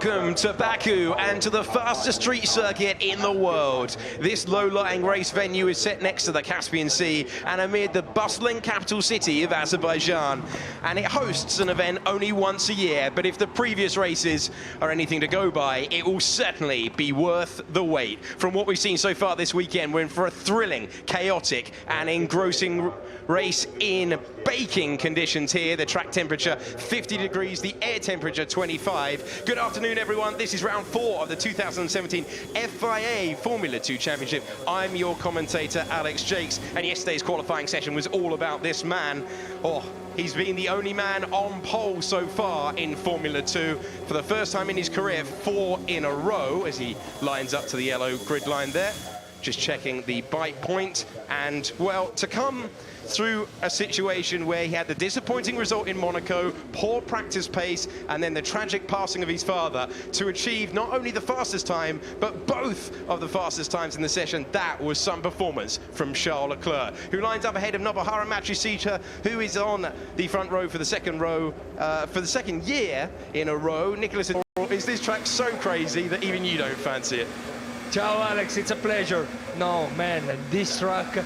Welcome to Baku and to the fastest street circuit in the world. This low-lying race venue is set next to the Caspian Sea and amid the bustling capital city of Azerbaijan. And it hosts an event only once a year, but if the previous races are anything to go by, it will certainly be worth the wait. From what we've seen so far this weekend, we're in for a thrilling, chaotic and engrossing race in baking conditions here. The track temperature 50 degrees, the air temperature 25. Good afternoon, everyone. This is round 4 of the 2017 FIA Formula 2 Championship. I'm your commentator, Alex Jakes, and yesterday's qualifying session was all about this man. He's been the only man on pole so far in Formula 2 for the first time in his career, 4 in a row, as he lines up to the yellow grid line there. Just checking the bike point, and well, to come through a situation where he had the disappointing result in Monaco, poor practice pace, and then the tragic passing of his father, to achieve not only the fastest time, but both of the fastest times in the session. That was some performance from Charles Leclerc, who lines up ahead of Nobuharu Matsushita, who is on the front row for the second year in a row. Nicholas, is this track so crazy that even you don't fancy it? Ciao Alex, it's a pleasure. No man, this track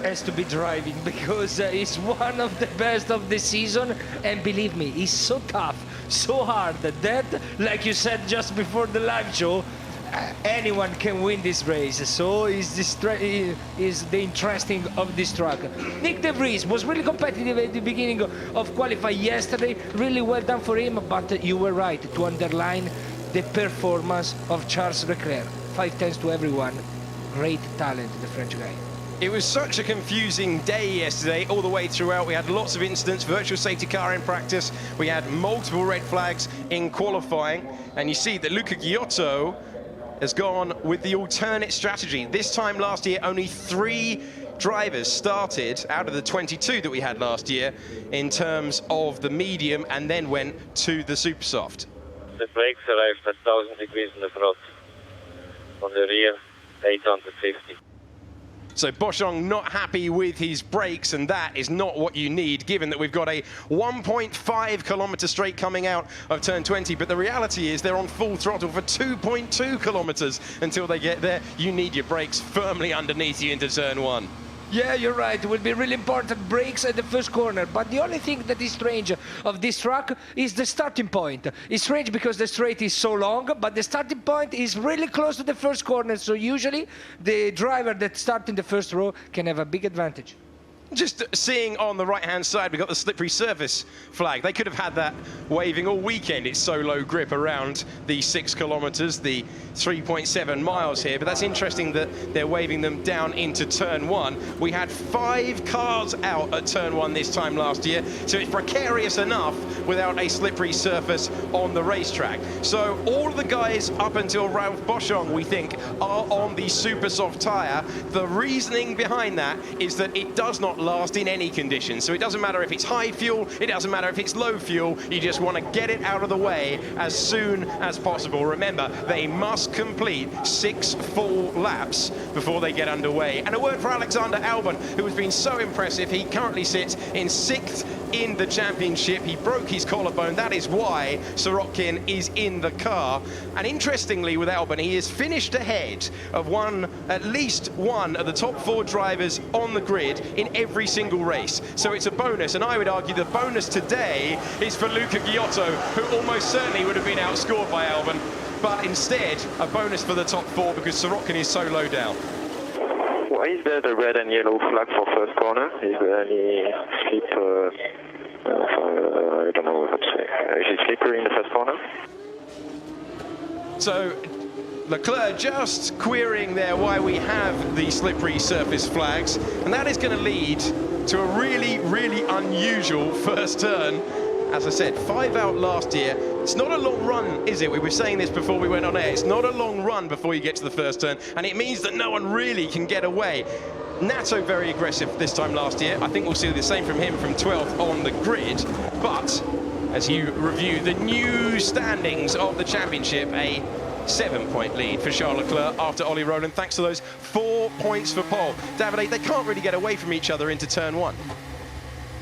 has to be driving because it's one of the best of the season, and believe me, it's so tough, so hard that, like you said just before the live show, anyone can win this race. So is the interesting of this track. Nick De Vries was really competitive at the beginning of qualifying yesterday. Really well done for him, but you were right to underline the performance of Charles Leclerc. 5 tens to everyone. Great talent, the French guy. It was such a confusing day yesterday, all the way throughout. We had lots of incidents, virtual safety car in practice. We had multiple red flags in qualifying. And you see that Luca Giotto has gone with the alternate strategy. This time last year, only 3 drivers started out of the 22 that we had last year in terms of the medium, and then went to the super soft. The brakes arrived at 1000 degrees in the front. On the rear, 850. So Boschong not happy with his brakes, and that is not what you need, given that we've got a 1.5 kilometre straight coming out of turn 20. But the reality is they're on full throttle for 2.2 kilometres until they get there. You need your brakes firmly underneath you into turn 1. Yeah, you're right. It will be really important brakes at the first corner. But the only thing that is strange of this track is the starting point. It's strange because the straight is so long, but the starting point is really close to the first corner. So usually the driver that starts in the first row can have a big advantage. Just seeing on the right-hand side, we've got the slippery surface flag. They could have had that waving all weekend. It's so low grip around the 6 kilometres, the 3.7 miles here. But that's interesting that they're waving them down into turn 1. We had 5 cars out at turn 1 this time last year, so it's precarious enough without a slippery surface on the racetrack. So all of the guys up until Ralph Boschong, we think, are on the super soft tyre. The reasoning behind that is that it does not last in any conditions. So it doesn't matter if it's high fuel, it doesn't matter if it's low fuel, you just want to get it out of the way as soon as possible. Remember, they must complete 6 full laps before they get underway. And a word for Alexander Albon, who has been so impressive. He currently sits in 6th in the championship. He broke his collarbone. That is why Sorokin is in the car. And interestingly, with Albon, he is finished ahead of at least one of the top 4 drivers on the grid in every single race. So it's a bonus, and I would argue the bonus today is for Luca Giotto, who almost certainly would have been outscored by Albon, but instead a bonus for the top 4 because Sorokin is so low down. Why is there the red and yellow flag for first corner? Is there any slip? I don't know what to say. Is it slippery in the first corner? So Leclerc just querying there why we have the slippery surface flags, and that is going to lead to a really, really unusual first turn. As I said, 5 out last year. It's not a long run, is it? We were saying this before we went on air. It's not a long run before you get to the first turn, and it means that no one really can get away. Nato very aggressive this time last year. I think we'll see the same from him from 12th on the grid. But as you review the new standings of the championship, a 7-point lead for Charles Leclerc after Ollie Rowland, thanks to those 4 points for pole. Davide, they can't really get away from each other into turn 1.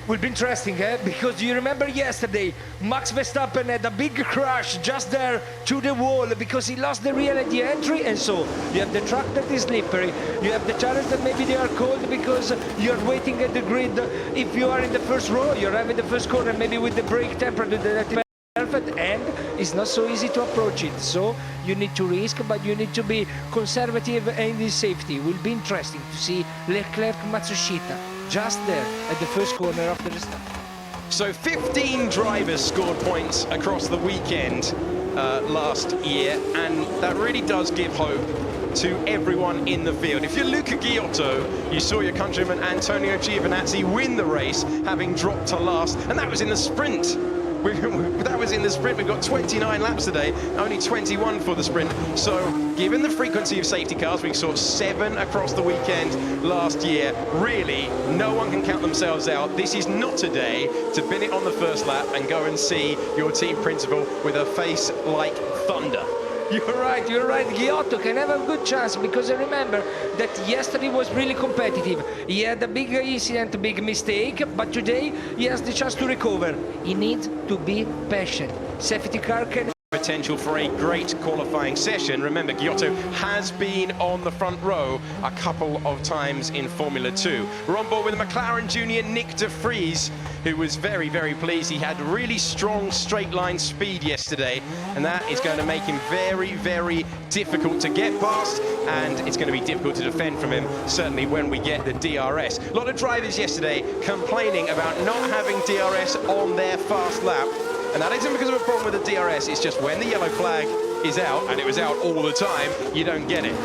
will be interesting, because you remember yesterday, Max Verstappen had a big crash just there to the wall because he lost the rear at the entry, and so you have the track that is slippery, you have the tires that maybe they are cold because you're waiting at the grid. If you are in the first row, you're having the first corner, maybe with the brake temperature that perfect, and it's not so easy to approach it, so you need to risk, but you need to be conservative and in safety. It will be interesting to see Leclerc Matsushita just there at the first corner of the restart. So 15 drivers scored points across the weekend last year, and that really does give hope to everyone in the field. If you're Luca Ghiotto, you saw your countryman Antonio Giovinazzi win the race, having dropped to last, and that was in the sprint. That was in the sprint. We've got 29 laps today, only 21 for the sprint. So given the frequency of safety cars, we saw 7 across the weekend last year. Really, no one can count themselves out. This is not today to bin it on the first lap and go and see your team principal with a face like thunder. You're right. Ghiotto can have a good chance, because I remember that yesterday was really competitive. He had a big incident, a big mistake, but today he has the chance to recover. He needs to be patient. Safety car can... Potential for a great qualifying session. Remember, Ghiotto has been on the front row a couple of times in Formula 2. We're on board with McLaren junior Nick de Vries, who was very, very pleased. He had really strong straight line speed yesterday, and that is going to make him very, very difficult to get past, and it's going to be difficult to defend from him, certainly when we get the DRS. A lot of drivers yesterday complaining about not having DRS on their fast lap. And that isn't because of a problem with the DRS, it's just when the yellow flag is out, and it was out all the time, you don't get it.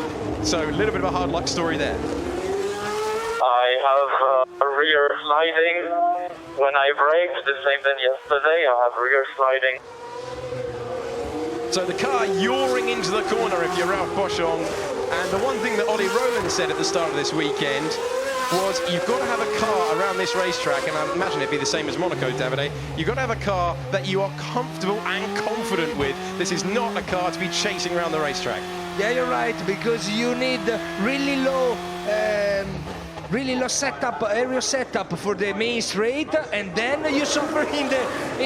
So a little bit of a hard luck story there. I have rear sliding when I brake, the same than yesterday. I have rear sliding. So the car yawing into the corner if you're Ralph Boschung. And the one thing that Ollie Rowland said at the start of this weekend was you've got to have a car around this racetrack, and I imagine it'd be the same as Monaco, Davide. You've got to have a car that you are comfortable and confident with. This is not a car to be chasing around the racetrack. Yeah, you're right, because you need really low setup, aerial setup for the main straight, and then you suffer in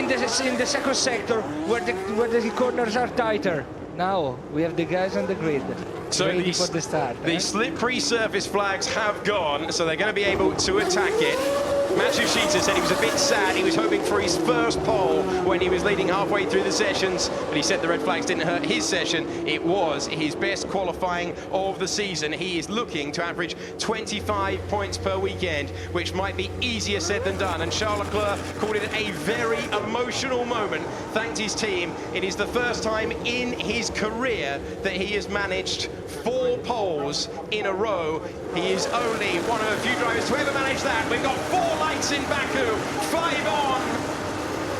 the second sector where the corners are tighter. Now we have the guys on the grid. So ready for the start. The slippery surface flags have gone, so they're going to be able to attack it. Matsushita said he was a bit sad. He was hoping for his first pole when he was leading halfway through the sessions, but he said the red flags didn't hurt his session. It was his best qualifying of the season. He is looking to average 25 points per weekend, which might be easier said than done. And Charles Leclerc called it a very emotional moment, thanked his team. It is the first time in his career that he has managed 4 poles in a row. He is only one of a few drivers to ever manage that. We've got 4 lights in Baku, 5 on,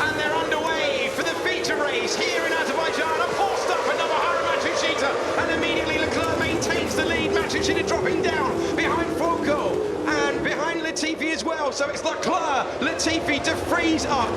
and they're underway for the feature race here in Azerbaijan. A pole stop for Nobuharu Matsushita, and immediately Leclerc maintains the lead. Matsushita dropping down behind Foucault and behind Latifi as well. So it's Leclerc, Latifi, de Vries up.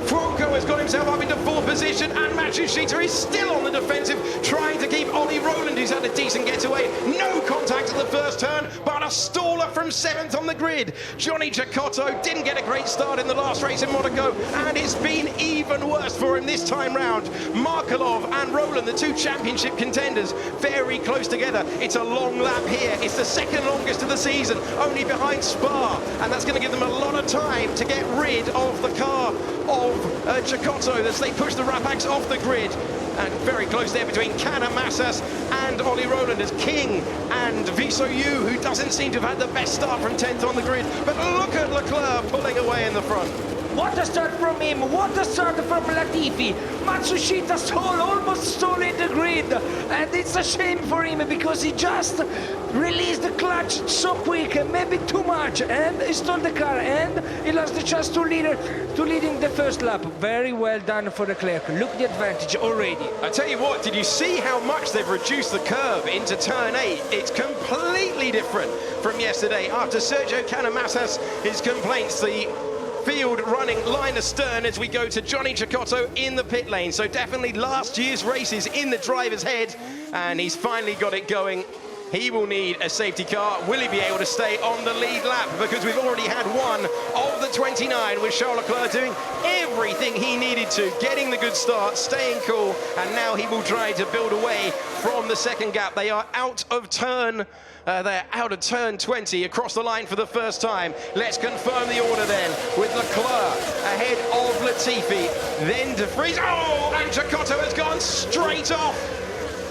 Foucault has got himself up into 4th position, and Matsushita is still on the defensive, trying to keep Ollie Rowland, who's had a decent getaway. No contact at the first turn, but a staller from 7th on the grid. Johnny Cecotto didn't get a great start in the last race in Monaco, and it's been even worse for him this time round. Markelov and Rowland, the 2 championship contenders, very close together. It's a long lap here. It's the 2nd longest of the season, only behind Spa, and that's going to give them a lot of time to get rid of the car of Cecotto as they push the Rapax off the grid. And very close there between Canamassas and Ollie Rowland as King and Viso Yu, who doesn't seem to have had the best start from 10th on the grid. But look at Leclerc pulling away in the front. What a start from him, what a start from Latifi. Matsushita almost stole in the grid, and it's a shame for him because he just released the clutch so quick, maybe too much, and he stole the car, and he lost the chance to lead in the first lap. Very well done for Leclerc. Look the advantage already. I tell you what, did you see how much they've reduced the curve into turn 8? It's completely different from yesterday. After Sergio Canamassas, his complaints, the field running line astern as we go to Johnny Cecotto in the pit lane. So definitely last year's races in the driver's head, and he's finally got it going he will need a safety car. Will he be able to stay on the lead lap? Because we've already had one of the 29 with Charles Leclerc doing everything he needed to, getting the good start, staying cool, and now he will try to build away from the second gap. They are out of turn. They're out of turn 20 across the line for the first time. Let's confirm the order then with Leclerc ahead of Latifi, then De Vries. Oh, and Cecotto has gone straight off.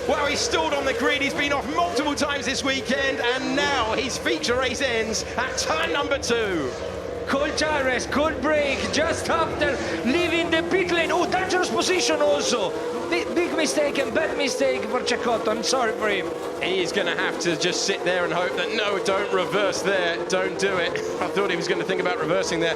Well, he's stalled on the grid. He's been off multiple times this weekend, and now his feature race ends at turn number 2. Cold gyres, cold brake, just after leaving the pit lane. Oh, dangerous position also. Big mistake and bad mistake for Cecotto. I'm sorry for him. He's going to have to just sit there and hope that, no, don't reverse there. Don't do it. I thought he was going to think about reversing there.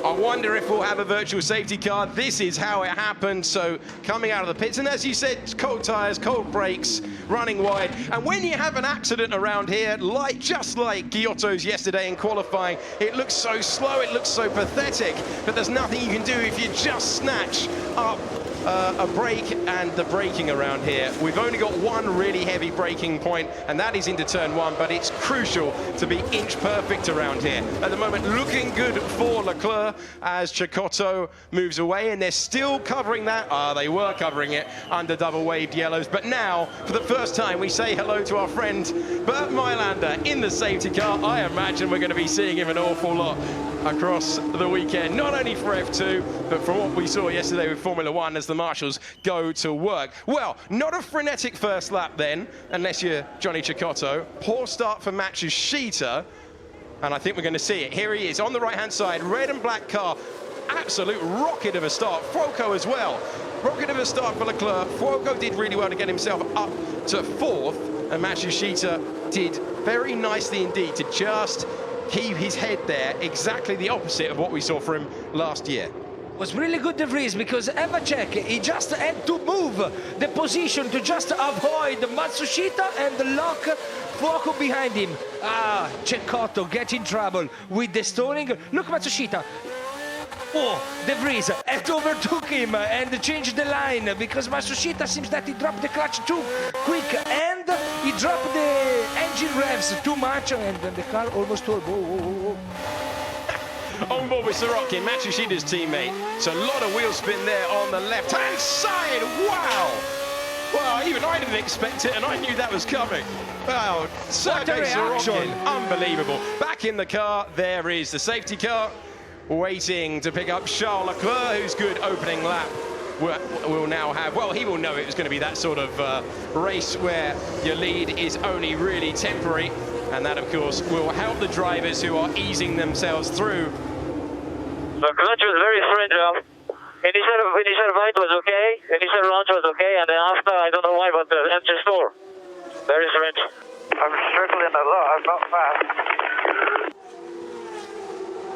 I wonder if we'll have a virtual safety car. This is how it happened. So coming out of the pits, and as you said, cold tyres, cold brakes, running wide. And when you have an accident around here, just like Giotto's yesterday in qualifying, it looks so slow, it looks so pathetic. But there's nothing you can do if you just snatch up a brake and the braking around here. We've only got one really heavy braking point, and that is into turn 1, but it's crucial to be inch perfect around here. At the moment, looking good for Leclerc as Cecotto moves away, and they're still covering that. They were covering it under double waved yellows, but now, for the first time, we say hello to our friend Bert Mailander in the safety car. I imagine we're going to be seeing him an awful lot across the weekend, not only for F2, but from what we saw yesterday with Formula 1 as the marshals go to work. Well, not a frenetic first lap then, unless you're Johnny Cecotto. Poor start for Matsushita, and I think we're going to see it. Here he is on the right-hand side, red and black car. Absolute rocket of a start. Fuoco as well. Rocket of a start for Leclerc. Fuoco did really well to get himself up to 4th, and Matsushita did very nicely indeed to just keep his head there, exactly the opposite of what we saw from him last year. Was really good De Vries, because have a check, he just had to move the position to just avoid Matsushita and lock Fuoco behind him. Cecotto get in trouble with the stalling. Look, Matsushita. Oh, De Vries had overtook him and changed the line, because Matsushita seems that he dropped the clutch too quick and he dropped the engine revs too much, and the car almost stalled. On board with Sorokin, Matsushita's teammate. So a lot of wheel spin there on the left-hand side. Wow! Well, even I didn't expect it, and I knew that was coming. Wow, Sergei Sorokin, unbelievable. Back in the car, there is the safety car, waiting to pick up Charles Leclerc, whose good opening lap will now have. Well, he will know it was going to be that sort of race where your lead is only really temporary. And that, of course, will help the drivers who are easing themselves through. The clutch was very fragile. Initial bite was okay, initial launch was okay, and then after, I don't know why, but the engine stalled. Very strange. I'm struggling a lot, I'm not fast.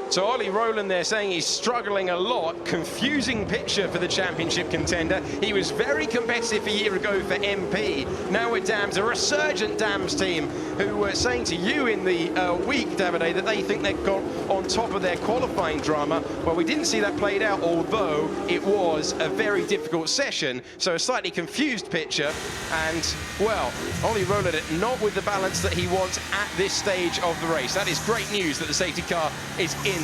So Ollie Rowland there saying he's struggling a lot. Confusing picture for the championship contender. He was very competitive a year ago for MP. Now with Dams, a resurgent Dams team who were saying to you in the week, Davide, that they think they've got on top of their qualifying drama. Well, we didn't see that played out, although it was a very difficult session. So a slightly confused picture. And, well, Ollie Rowland not with the balance that he wants at this stage of the race. That is great news that the safety car is in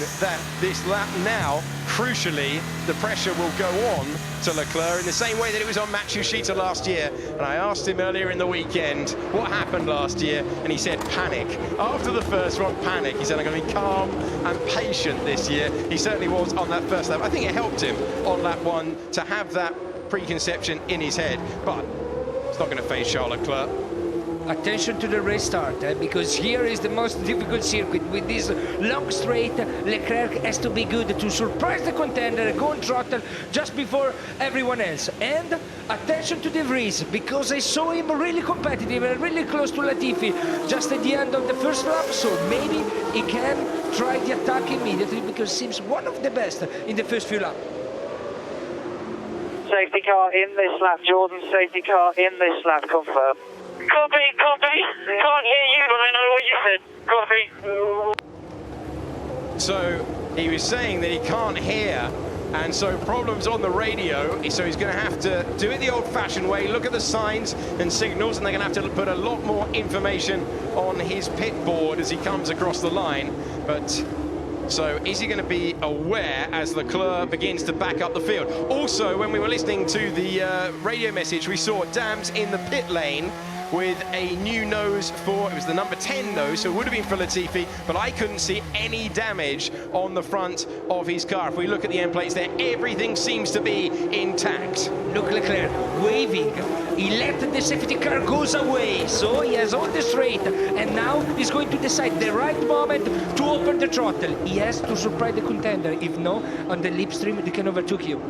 this lap now. Crucially, the pressure will go on to Leclerc in the same way that it was on Matsushita last year. And I asked him earlier in the weekend what happened last year, and he said panic. After the first one, panic. He said, I'm going to be calm and patient this year. He certainly was on that first lap. I think it helped him on lap 1 to have that preconception in his head, but it's not going to faze Charles Leclerc. Attention to the restart, because here is the most difficult circuit. With this long straight, Leclerc has to be good to surprise the contender, go on throttle just before everyone else. And attention to De Vries, because I saw him really competitive and really close to Latifi just at the end of the first lap, so maybe he can try the attack immediately, because he seems one of the best in the first few laps. Safety car in this lap, Jordan. Safety car in this lap, confirm. Copy. Can't hear you, but I know what you said. Copy. So he was saying that he can't hear And so problems on the radio, so he's going to have to do it the old-fashioned way, look at the signs and signals, and they're going to have to put a lot more information on his pit board as he comes across the line. But so is he going to be aware as Leclerc begins to back up the field? Also, when we were listening to the radio message, we saw Dams in the pit lane with a new nose for, it was the number 10 nose, so it would have been for Latifi, but I couldn't see any damage on the front of his car. If we look at the end plates there, everything seems to be intact. Look, Leclerc waving. He let the safety car goes away, so he has all the straight, and now he's going to decide the right moment to open the throttle. He has to surprise the contender. If no, on the slipstream, they can overtake you.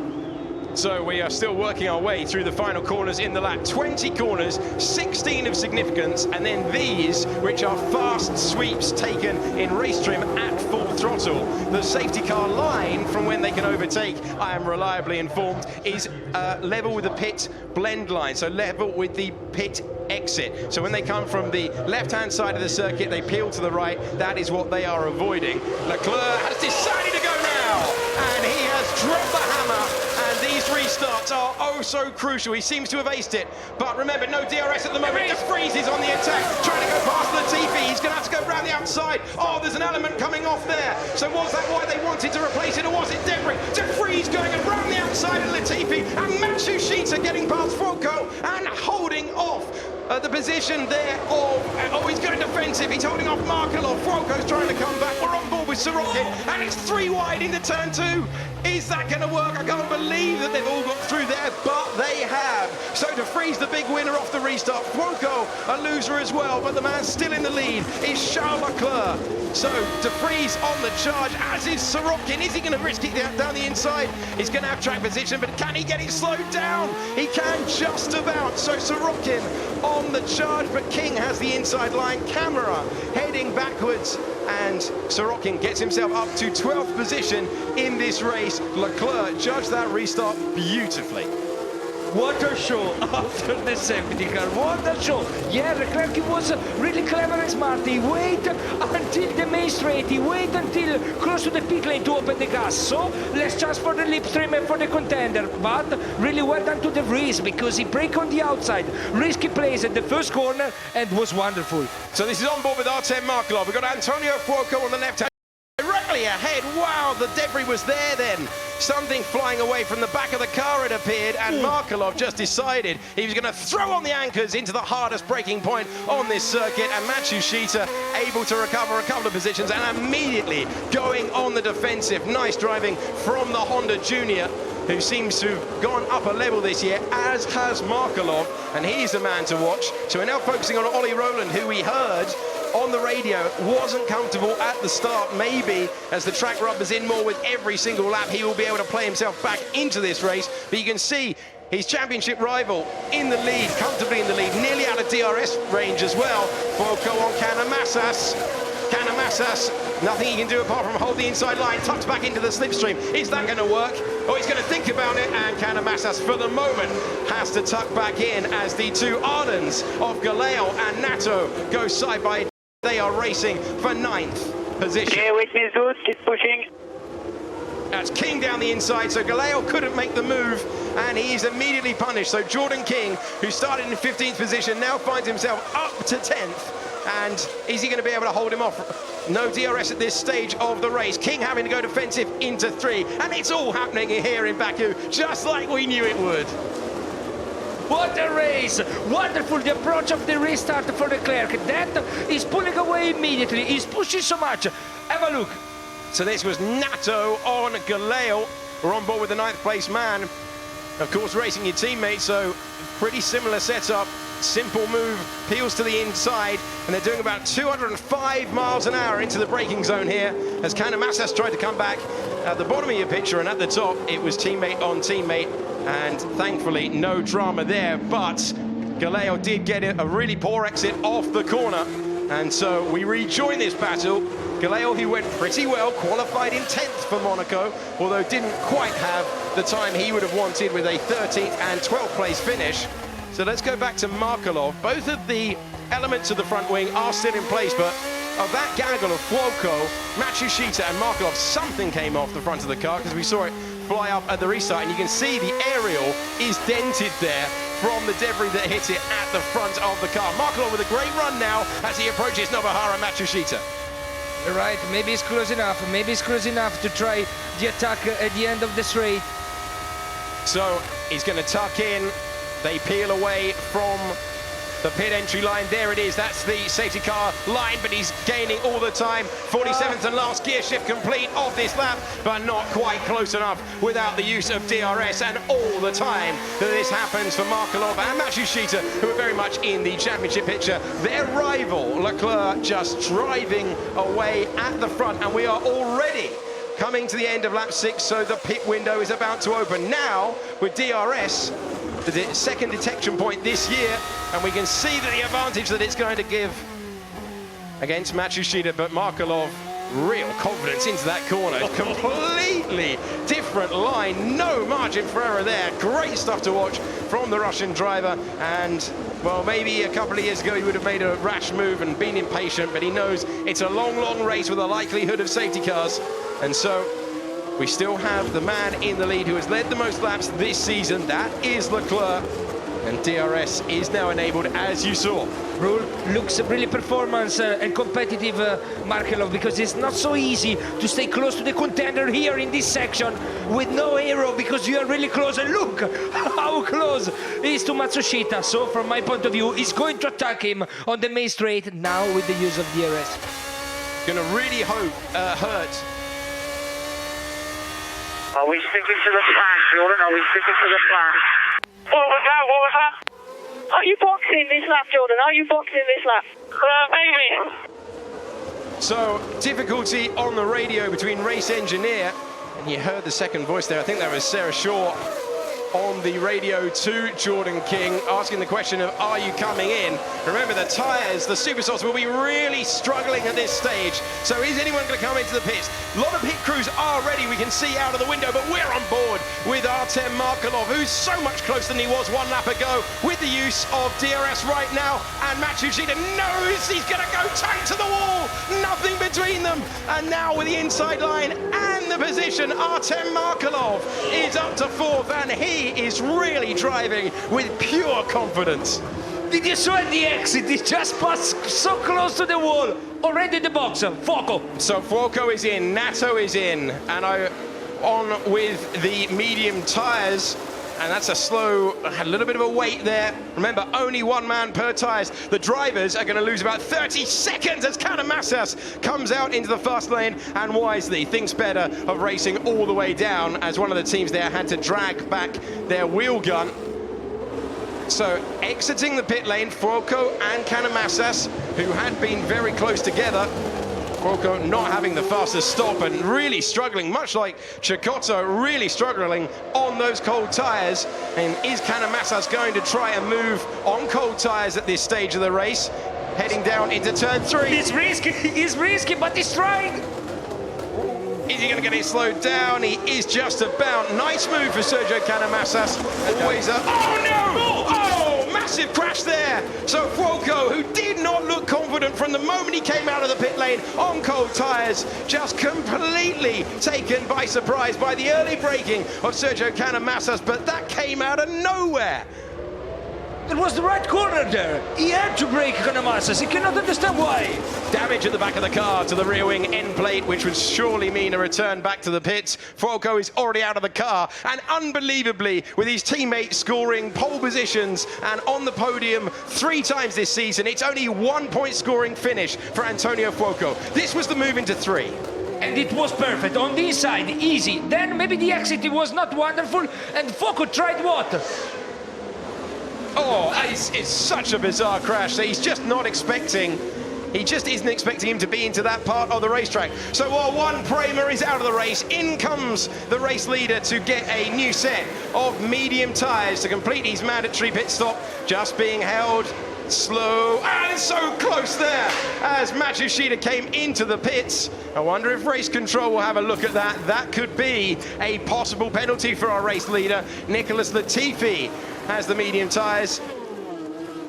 So we are still working our way through the final corners in the lap. 20 corners, 16 of significance, and then these, which are fast sweeps taken in race trim at full throttle. The safety car line from when they can overtake, I am reliably informed, is level with the pit blend line, so level with the pit exit. So when they come from the left-hand side of the circuit, they peel to the right. That is what they are avoiding. Leclerc has decided to go now, and he has dropped the hammer. These restarts are oh so crucial. He seems to have aced it. But remember, no DRS at the moment. De Vries is on the attack, trying to go past Latifi. He's going to have to go around the outside. Oh, there's an element coming off there. So was that why they wanted to replace it, or was it De Vries? De Vries going around the outside of Latifi, and Matsushita getting past Foucault and holding off the position there of, oh, he's going defensive. He's holding off Markelov. Foucault's trying to come back. We're on board with Sorokin, and it's 3 wide into turn 2. Is that going to work? I can't believe that they've all got through there, but they have. So De Vries, the big winner off the restart. Foucault, a loser as well, but the man still in the lead is Charles Leclerc. So De Vries on the charge, as is Sorokin. Is he going to risk it down the inside? He's going to have track position, but can he get it slowed down? He can just about. So Sorokin on the charge, but King has the inside line. Camera heading backwards, and Sorokin gets himself up to 12th position in this race. Leclerc judged that restart beautifully. What a show after the safety car. What a show. Yeah, Leclerc was really clever and smart. He waited until the main straight. He waited until close to the pit lane to open the gas. So let's chance for the slipstream and for the contender. But really well done to De Vries, because he brake on the outside. Risky place at the first corner and was wonderful. So this is on board with Artem Markelov. We've got Antonio Foucault on the left hand. Directly ahead. Wow, the debris was there then. Something flying away from the back of the car, it appeared, and Markelov just decided he was going to throw on the anchors into the hardest braking point on this circuit, and Matsushita able to recover a couple of positions and immediately going on the defensive. Nice driving from the Honda Junior, who seems to have gone up a level this year, as has Markelov, and he's the man to watch. So we're now focusing on Ollie Rowland, who we heard on the radio wasn't comfortable at the start. Maybe as the track rubbers in more with every single lap, he will be able to play himself back into this race. But you can see his championship rival in the lead, comfortably in the lead, nearly out of DRS range as well. Foucault on Canamassas. Canamassas, nothing he can do apart from hold the inside line, tucks back into the slipstream. Is that going to work? Oh, he's going to think about it, and Canamassas, for the moment, has to tuck back in as the two Ardens of Galeo and Nato go side by side. They are racing for 9th position. Okay, wait, is good, keep pushing. That's King down the inside, so Galeo couldn't make the move, and he's immediately punished. So Jordan King, who started in 15th position, now finds himself up to 10th. And is he going to be able to hold him off? No DRS at this stage of the race. King having to go defensive into 3, and it's all happening here in Baku, just like we knew it would. What a race! Wonderful, the approach of the restart for Leclerc. That is pulling away immediately. He's pushing so much. Have a look. So this was Nato on Galeo. We're on board with the 9th place man. Of course, racing your teammate, so pretty similar setup. Simple move, peels to the inside, and they're doing about 205 miles an hour into the braking zone here as Canamassas tried to come back. At the bottom of your picture and at the top, it was teammate on teammate, and thankfully no drama there, but Galeo did get a really poor exit off the corner, and so we rejoin this battle. Galeo, who went pretty well, qualified in 10th for Monaco, although didn't quite have the time he would have wanted with a 13th and 12th place finish. So let's go back to Markelov. Both of the elements of the front wing are still in place, but of that gaggle of Foucault, Matsushita and Markelov, something came off the front of the car, because we saw it fly up at the restart, and you can see the aerial is dented there from the debris that hit it at the front of the car. Markelov with a great run now as he approaches Nobuharu Matsushita. Right, maybe it's close enough. Maybe it's close enough to try the attack at the end of the straight. So he's going to tuck in. They peel away from the pit entry line. There it is. That's the safety car line, but he's gaining all the time. 47th and last gear shift complete of this lap, but not quite close enough without the use of DRS. And all the time that this happens for Markelov and Matsushita, who are very much in the championship picture. Their rival, Leclerc, just driving away at the front, and we are already coming to the end of lap 6, so the pit window is about to open. Now, with DRS, the second detection point this year, and we can see the advantage that it's going to give against Matsushita, but Markelov, real confidence into that corner. Completely different line, no margin for error there. Great stuff to watch from the Russian driver, and well, maybe a couple of years ago he would have made a rash move and been impatient, but he knows it's a long, long race with a likelihood of safety cars, and so we still have the man in the lead who has led the most laps this season. That is Leclerc, and DRS is now enabled, as you saw. Looks really performance and competitive, Markelov, because it's not so easy to stay close to the contender here in this section with no aero, because you are really close, and look how close he is to Matsushita. So from my point of view, he's going to attack him on the main straight now with the use of DRS. Gonna really hurt. Are we sticking to the plan, Jordan? Are we sticking to the plan? What was that? What was that? Are you boxing this lap, Jordan? Are you boxing this lap? Maybe. So, difficulty on the radio between race engineer, and you heard the second voice there. I think that was Sarah Shaw on the radio to Jordan King, asking the question of, are you coming in? Remember, the tyres, the Supersofts will be really struggling at this stage. So is anyone going to come into the pits? A lot of pit crews are ready, we can see out of the window, but we're on board with Artem Markelov, who's so much closer than he was one lap ago with the use of DRS right now. And Matsushita knows he's going to go tight to the wall. Nothing between them. And now with the inside line and the position, Artem Markelov is up to fourth, and he is really driving with pure confidence. Did you saw at the exit? He just passed so close to the wall. Already the boxer, Fuoco. So Fuoco is in, Nato is in, and on with the medium tyres. And that's a little bit of a wait there. Remember, only one man per tyres. The drivers are going to lose about 30 seconds as Kanemassas comes out into the fast lane and wisely thinks better of racing all the way down, as one of the teams there had to drag back their wheel gun. So exiting the pit lane, Fuoco and Kanemassas, who had been very close together. Fuoco not having the fastest stop and really struggling, much like Cecotto, really struggling on those cold tyres. And is Kanemassas going to try and move on cold tyres at this stage of the race? Heading down into turn 3. It's risky, but he's trying. Is he going to get it slowed down? He is just about. Nice move for Sergio Kanemassas. Always up. Oh no! Oh, massive crash there. So Fuoco, who did not look confident from the moment he came out of the pit lane on cold tyres, just completely taken by surprise by the early braking of Sergio Kanemassas, but that came out of nowhere. It was the right corner there. He had to brake Kanemassas. He cannot understand why. Damage at the back of the car to the rear wing end plate, which would surely mean a return back to the pits. Fuoco is already out of the car, and unbelievably, with his teammates scoring pole positions and on the podium 3 times this season, it's only 1 point scoring finish for Antonio Fuoco. This was the move into 3. And it was perfect. On the inside, easy. Then maybe the exit was not wonderful, and Fuoco tried what? Oh, it's such a bizarre crash that he's just not expecting. He just isn't expecting him to be into that part of the racetrack. So while one Prema is out of the race, in comes the race leader to get a new set of medium tyres to complete his mandatory pit stop. Just being held slow, and so close there as Matsushita came into the pits. I wonder if race control will have a look at that. That could be a possible penalty for our race leader. Nicholas Latifi has the medium tyres.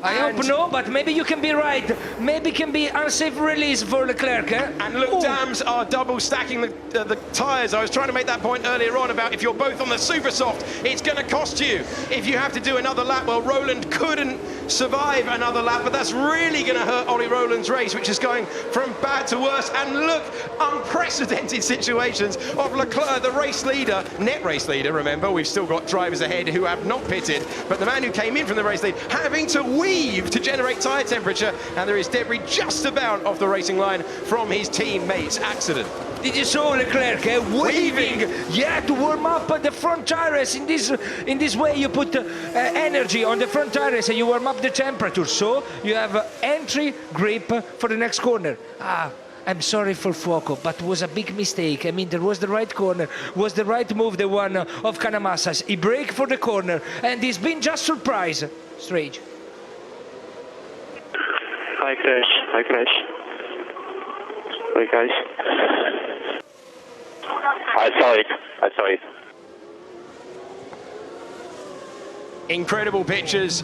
I hope no, but maybe you can be right. Maybe it can be unsafe release for Leclerc. And look, Dams are double stacking the tyres. I was trying to make that point earlier on about if you're both on the super soft, it's going to cost you. If you have to do another lap, well, Roland couldn't survive another lap, but that's really going to hurt Ollie Roland's race, which is going from bad to worse. And look, unprecedented situations of Leclerc, the race leader, net race leader, remember, we've still got drivers ahead who have not pitted, but the man who came in from the race lead having to weave to generate tyre temperature, and there is debris just about off the racing line from his teammate's accident. Did you saw Leclerc waving? Yeah, to warm up the front tires. In this way, you put energy on the front tires and you warm up the temperature. So you have entry grip for the next corner. I'm sorry for Fuoco, but it was a big mistake. I mean, there was the right corner, was the right move, the one of Canamassas. He braked for the corner, and he's been just surprised. Strange. Hi, Crash. Hi, Crash. Hi, guys. I saw it. Incredible pictures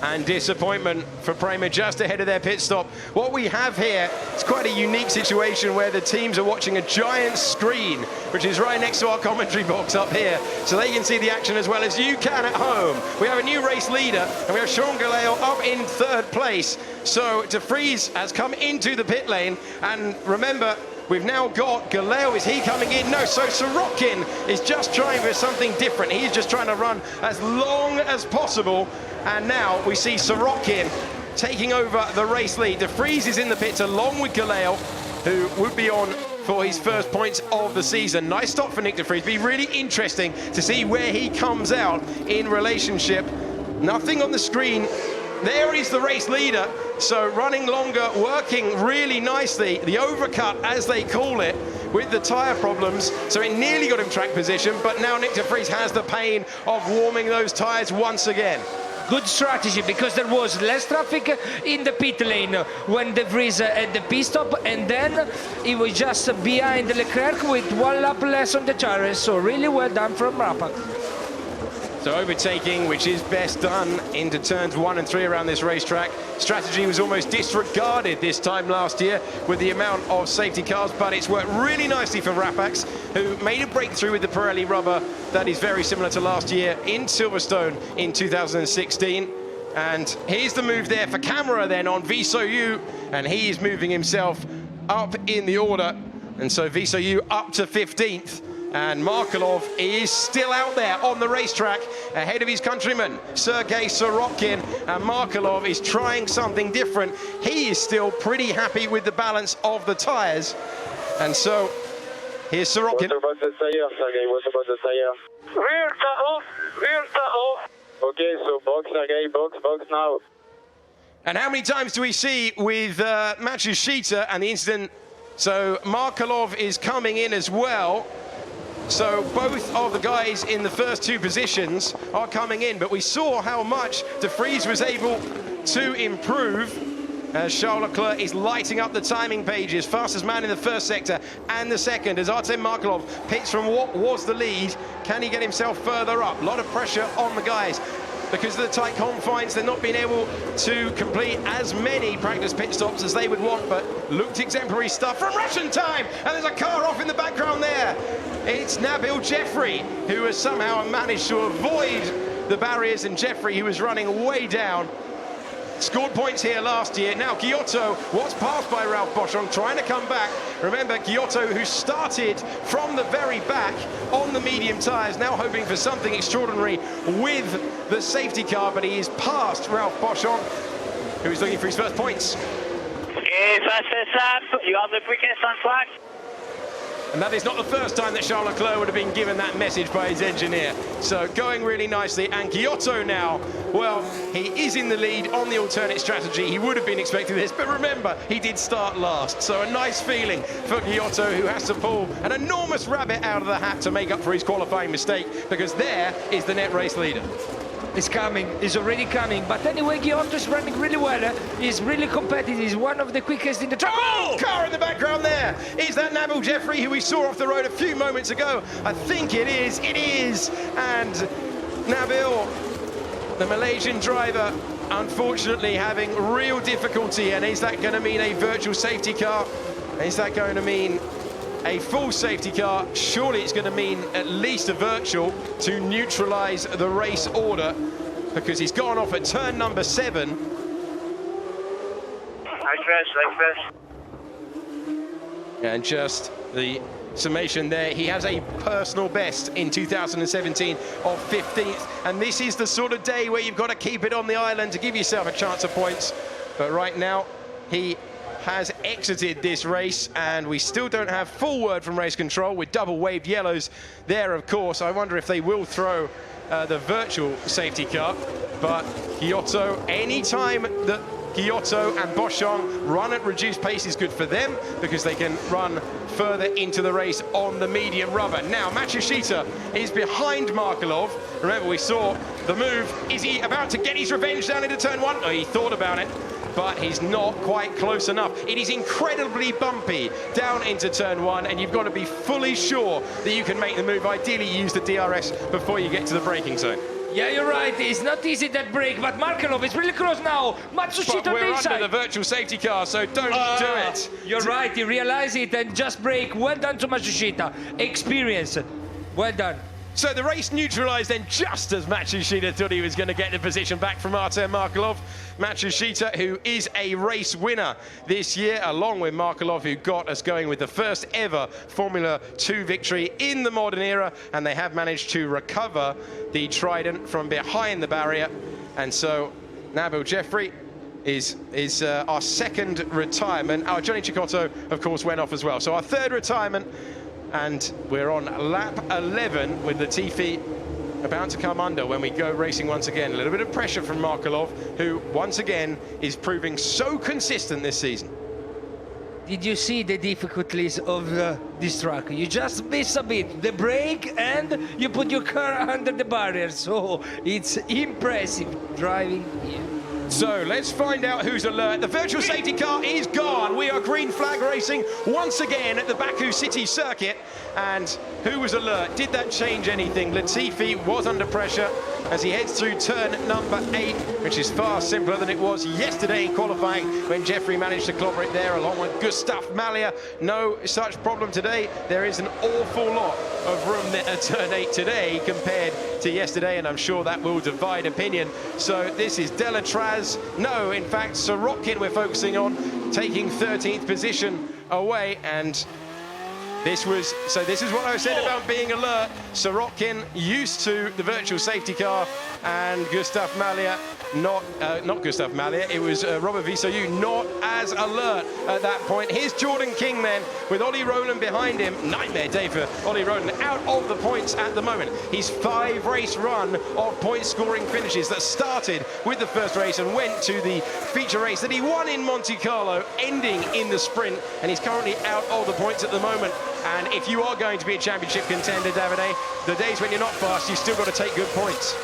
and disappointment for Prema just ahead of their pit stop. What we have here is quite a unique situation where the teams are watching a giant screen, which is right next to our commentary box up here, so they can see the action as well as you can at home. We have a new race leader, and we have Sean Galeo up in third place. So De Vries has come into the pit lane, and remember, we've now got Galeo. Is he coming in? No, so Sorokin is just trying for something different. He's just trying to run as long as possible. And now we see Sorokin taking over the race lead. De Vries is in the pits along with Galeo, who would be on for his first points of the season. Nice stop for Nick De Vries. Be really interesting to see where he comes out in relationship. Nothing on the screen. There is the race leader. So running longer, working really nicely. The overcut, as they call it, with the tyre problems. So it nearly got him track position, but now Nick De Vries has the pain of warming those tyres once again. Good strategy, because there was less traffic in the pit lane when De Vries at the pit stop, and then he was just behind Leclerc with one lap less on the tires. So really well done from Rapak. So overtaking, which is best done into turns 1 and 3 around this racetrack. Strategy was almost disregarded this time last year with the amount of safety cars, but it's worked really nicely for Rapax, who made a breakthrough with the Pirelli rubber that is very similar to last year in Silverstone in 2016. And here's the move there for camera then on Visoyu, and he is moving himself up in the order. And so Visoyu up to 15th. And Markelov is still out there on the racetrack ahead of his countryman, Sergei Sorokin. And Markelov is trying something different. He is still pretty happy with the balance of the tyres. And so, here's Sorokin. What about the tire, Sergei? What about the tire? Rear off. Okay, so box, Sergei, box now. And how many times do we see with Matsushita and the incident? So Markelov is coming in as well. So both of the guys in the first two positions are coming in, but we saw how much De Vries was able to improve as Charles Leclerc is lighting up the timing pages. Fastest man in the first sector and the second as Artem Markelov picks from what was the lead. Can he get himself further up? A lot of pressure on the guys. Because of the tight confines, they're not being able to complete as many practice pit stops as they would want, but looked exemplary stuff from Russian time. And there's a car off in the background there. It's Nabil Jeffrey, who has somehow managed to avoid the barriers, and Jeffrey, who was running way down, scored points here last year. Now Giotto was passed by Ralph Boschung, trying to come back. Remember, Giotto, who started from the very back on the medium tyres, now hoping for something extraordinary with the safety car, but he is past Ralph Boschung, who is looking for his first points. Okay, fastest lap, you are the quickest on track. And that is not the first time that Charles Leclerc would have been given that message by his engineer. So going really nicely. And Giotto now, well, he is in the lead on the alternate strategy. He would have been expecting this, but remember, he did start last. So a nice feeling for Giotto, who has to pull an enormous rabbit out of the hat to make up for his qualifying mistake, because there is the net race leader. It's coming, it's already coming. But anyway, Giotto is running really well. He's really competitive. He's one of the quickest in the track. Oh! Car in the background there. Is that Nabil Jeffrey, who we saw off the road a few moments ago? I think it is. It is. And Nabil, the Malaysian driver, unfortunately having real difficulty. And is that going to mean a virtual safety car? Is that going to mean a full safety car? Surely it's going to mean at least a virtual to neutralize the race order, because he's gone off at turn number 7. Nice. And just the summation there, he has a personal best in 2017 of 15th, and this is the sort of day where you've got to keep it on the island to give yourself a chance of points. But right now he has exited this race, and we still don't have full word from race control with double waved yellows there. Of course, I wonder if they will throw the virtual safety car. But Giotto, any time that Giotto and Boschong run at reduced pace is good for them, because they can run further into the race on the medium rubber. Now Matsushita is behind Markelov. Remember, we saw the move. Is he about to get his revenge down into turn 1? Oh, he thought about it, but he's not quite close enough. It is incredibly bumpy down into turn 1, and you've got to be fully sure that you can make the move. Ideally use the DRS before you get to the braking zone. Yeah, you're right. It's not easy, that break, but Markelov is really close now. Matsushita but we're on the inside. under the virtual safety car, so don't do it. You're right. He realized it and just brake. Well done to Matsushita. Experience. Well done. So the race neutralised then, just as Matsushita thought he was going to get the position back from Artem Markelov. Matsushita, who is a race winner this year, along with Markelov, who got us going with the first ever Formula 2 victory in the modern era, and they have managed to recover the Trident from behind the barrier. And so Nabil Jeffrey is our second retirement. Our Johnny Cicotto, of course, went off as well. So our third retirement. And we're on lap 11 with Latifi about to come under when we go racing once again. A little bit of pressure from Markelov, who once again is proving so consistent this season. Did you see the difficulties of this track? You just miss a bit, the brake, and you put your car under the barrier. So it's impressive driving here. So let's find out who's alert. The virtual safety car is gone. We are green flag racing once again at the Baku City circuit. And who was alert? Did that change anything? Latifi was under pressure as he heads through turn number 8, which is far simpler than it was yesterday in qualifying when Jeffrey managed to clobber it there along with Gustav Malia. No such problem today. There is an awful lot of room at turn 8 today compared to yesterday, and I'm sure that will divide opinion. So this is Delatraz. No, in fact, Sorokin we're focusing on, taking 13th position away. And this is what I said about being alert. Sorokin used to the virtual safety car, and Gustav Malia, not Gustav Malia, it was Robert Visoyu, not as alert at that point. Here's Jordan King then, with Ollie Rowland behind him. Nightmare day for Ollie Rowland, out of the points at the moment. His 5-race run of point-scoring finishes that started with the first race and went to the feature race that he won in Monte Carlo, ending in the sprint, and he's currently out of the points at the moment. And if you are going to be a championship contender, Davide, the days when you're not fast, you've still got to take good points.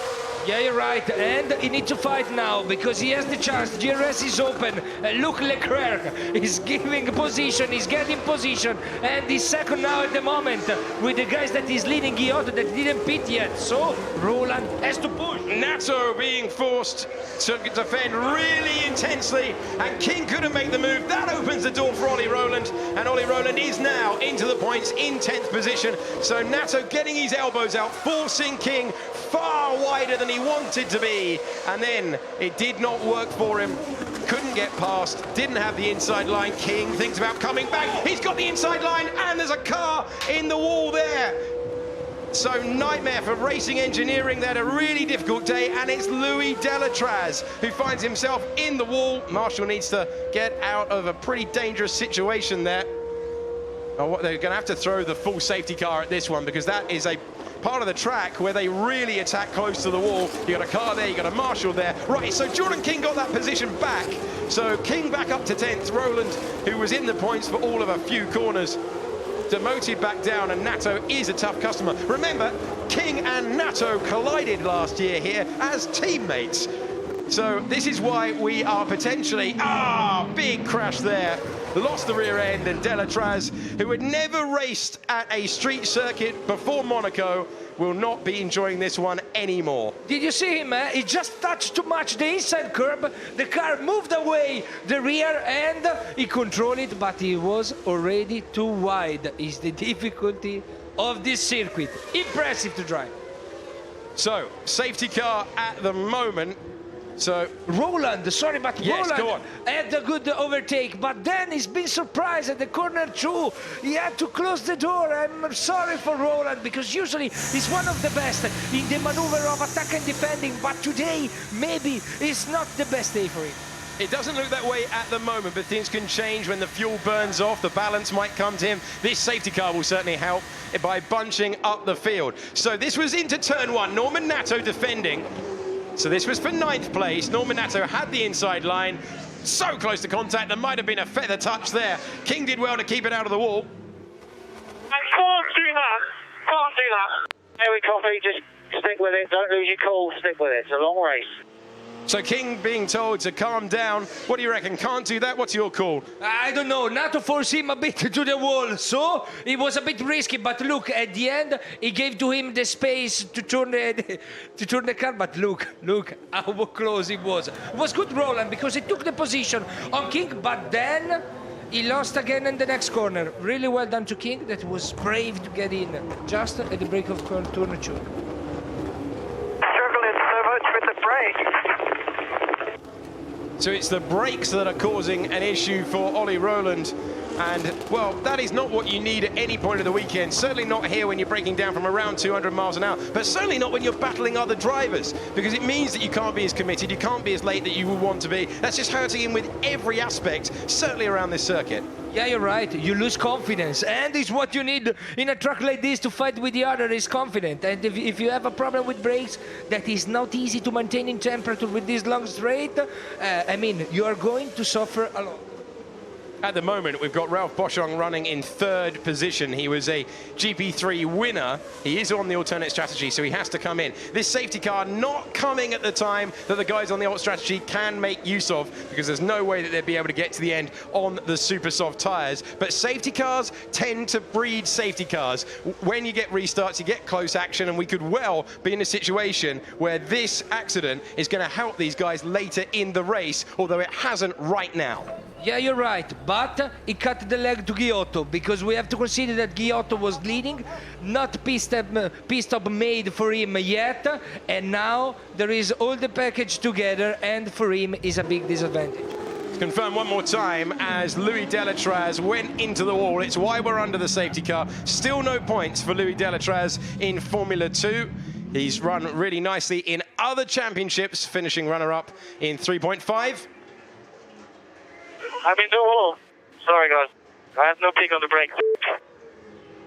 Yeah, you're right, and he needs to fight now because he has the chance. GRS is open. Look, Leclerc is giving position, he's getting position, and he's second now at the moment with the guys that is leading Giotto that didn't pit yet. So Roland has to push. Nato being forced to defend really intensely, and King couldn't make the move. That opens the door for Ollie Rowland, and Ollie Rowland is now into the points in 10th position. So Nato getting his elbows out, forcing King far wider than he wanted to be, and then it did not work for him. Couldn't get past, didn't have the inside line. King thinks about coming back. He's got the inside line, and there's a car in the wall there. So nightmare for racing engineering. They had a really difficult day, and it's Louis Delatraz who finds himself in the wall. Marshall needs to get out of a pretty dangerous situation there. Oh, they're going to have to throw the full safety car at this one, because that is a part of the track where they really attack close to the wall. You got a car there, you got a Marshall there. Right, so Jordan King got that position back. So King back up to 10th. Roland, who was in the points for all of a few corners, demoted back down, and Nato is a tough customer. Remember, King and Nato collided last year here as teammates. So this is why we are potentially, big crash there. lost the rear end, and Delatraz, who had never raced at a street circuit before Monaco, will not be enjoying this one anymore. Did you see him? He just touched too much the inside curb. The car moved away the rear end. He controlled it, but he was already too wide. Is the difficulty of this circuit. Impressive to drive. So, safety car at the moment. So Roland, sorry, but yes, Roland had a good overtake, but then he's been surprised at the corner 2. He had to close the door. I'm sorry for Roland, because usually he's one of the best in the maneuver of attack and defending, but today maybe it's not the best day for him. It doesn't look that way at the moment, but things can change when the fuel burns off. The balance might come to him. This safety car will certainly help by bunching up the field. So this was into turn 1. Norman Nato defending. So this was for 9th place. Norman Nato had the inside line. So close to contact, there might have been a feather touch there. King did well to keep it out of the wall. I can't do that. Can't do that. There we coffee, just stick with it. Don't lose your cool. Stick with it. It's a long race. So King being told to calm down. What do you reckon? Can't do that? What's your call? I don't know. Nato forced him a bit to the wall, so it was a bit risky. But look, at the end, he gave to him the space to turn the car. But look how close it was. It was good, Roland, because he took the position on King, but then he lost again in the next corner. Really well done to King. That was brave to get in just at the break of turn 2. Struggling so much with the brake. So it's the brakes that are causing an issue for Ollie Roland. And, well, that is not what you need at any point of the weekend. Certainly not here when you're breaking down from around 200 miles an hour, but certainly not when you're battling other drivers, because it means that you can't be as committed, you can't be as late that you would want to be. That's just hurting him with every aspect, certainly around this circuit. Yeah, you're right. You lose confidence, and it's what you need in a track like this to fight with the other is confident. And if you have a problem with brakes, that is not easy to maintain in temperature with this long straight. I mean, you are going to suffer a lot. At the moment, we've got Ralph Boschung running in 3rd position. He was a GP3 winner. He is on the alternate strategy, so he has to come in. This safety car not coming at the time that the guys on the alt strategy can make use of, because there's no way that they'd be able to get to the end on the super soft tyres. But safety cars tend to breed safety cars. When you get restarts, you get close action, and we could well be in a situation where this accident is going to help these guys later in the race, although it hasn't right now. Yeah, you're right, but he cut the leg to Giotto, because we have to consider that Giotto was leading, not pit stop made for him yet, and now there is all the package together, and for him is a big disadvantage. Confirm one more time as Louis Delatraz went into the wall. It's why we're under the safety car. Still no points for Louis Delatraz in Formula 2. He's run really nicely in other championships, finishing runner-up in 3.5. I'm in the wall. Sorry, guys. I have no pick on the brakes.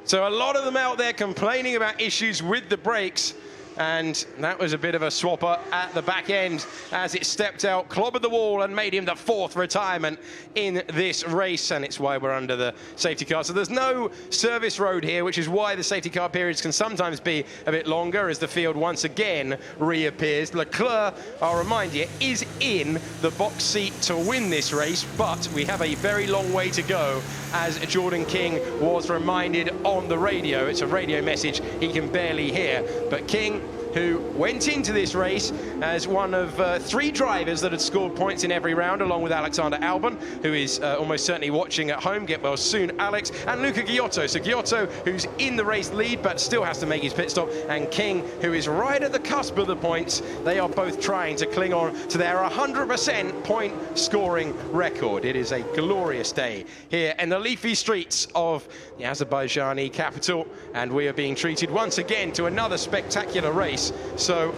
So a lot of them out there complaining about issues with the brakes. And that was a bit of a swapper at the back end as it stepped out, clobbered the wall, and made him the 4th retirement in this race. And it's why we're under the safety car. So there's no service road here, which is why the safety car periods can sometimes be a bit longer as the field once again reappears. Leclerc, I'll remind you, is in the box seat to win this race, but we have a very long way to go, as Jordan King was reminded on the radio. It's a radio message he can barely hear. But King, who went into this race as one of 3 drivers that had scored points in every round, along with Alexander Albon, who is almost certainly watching at home. Get well soon, Alex. And Luca Giotto. So Giotto, who's in the race lead, but still has to make his pit stop. And King, who is right at the cusp of the points. They are both trying to cling on to their 100% point scoring record. It is a glorious day here in the leafy streets of the Azerbaijani capital. And we are being treated once again to another spectacular race. So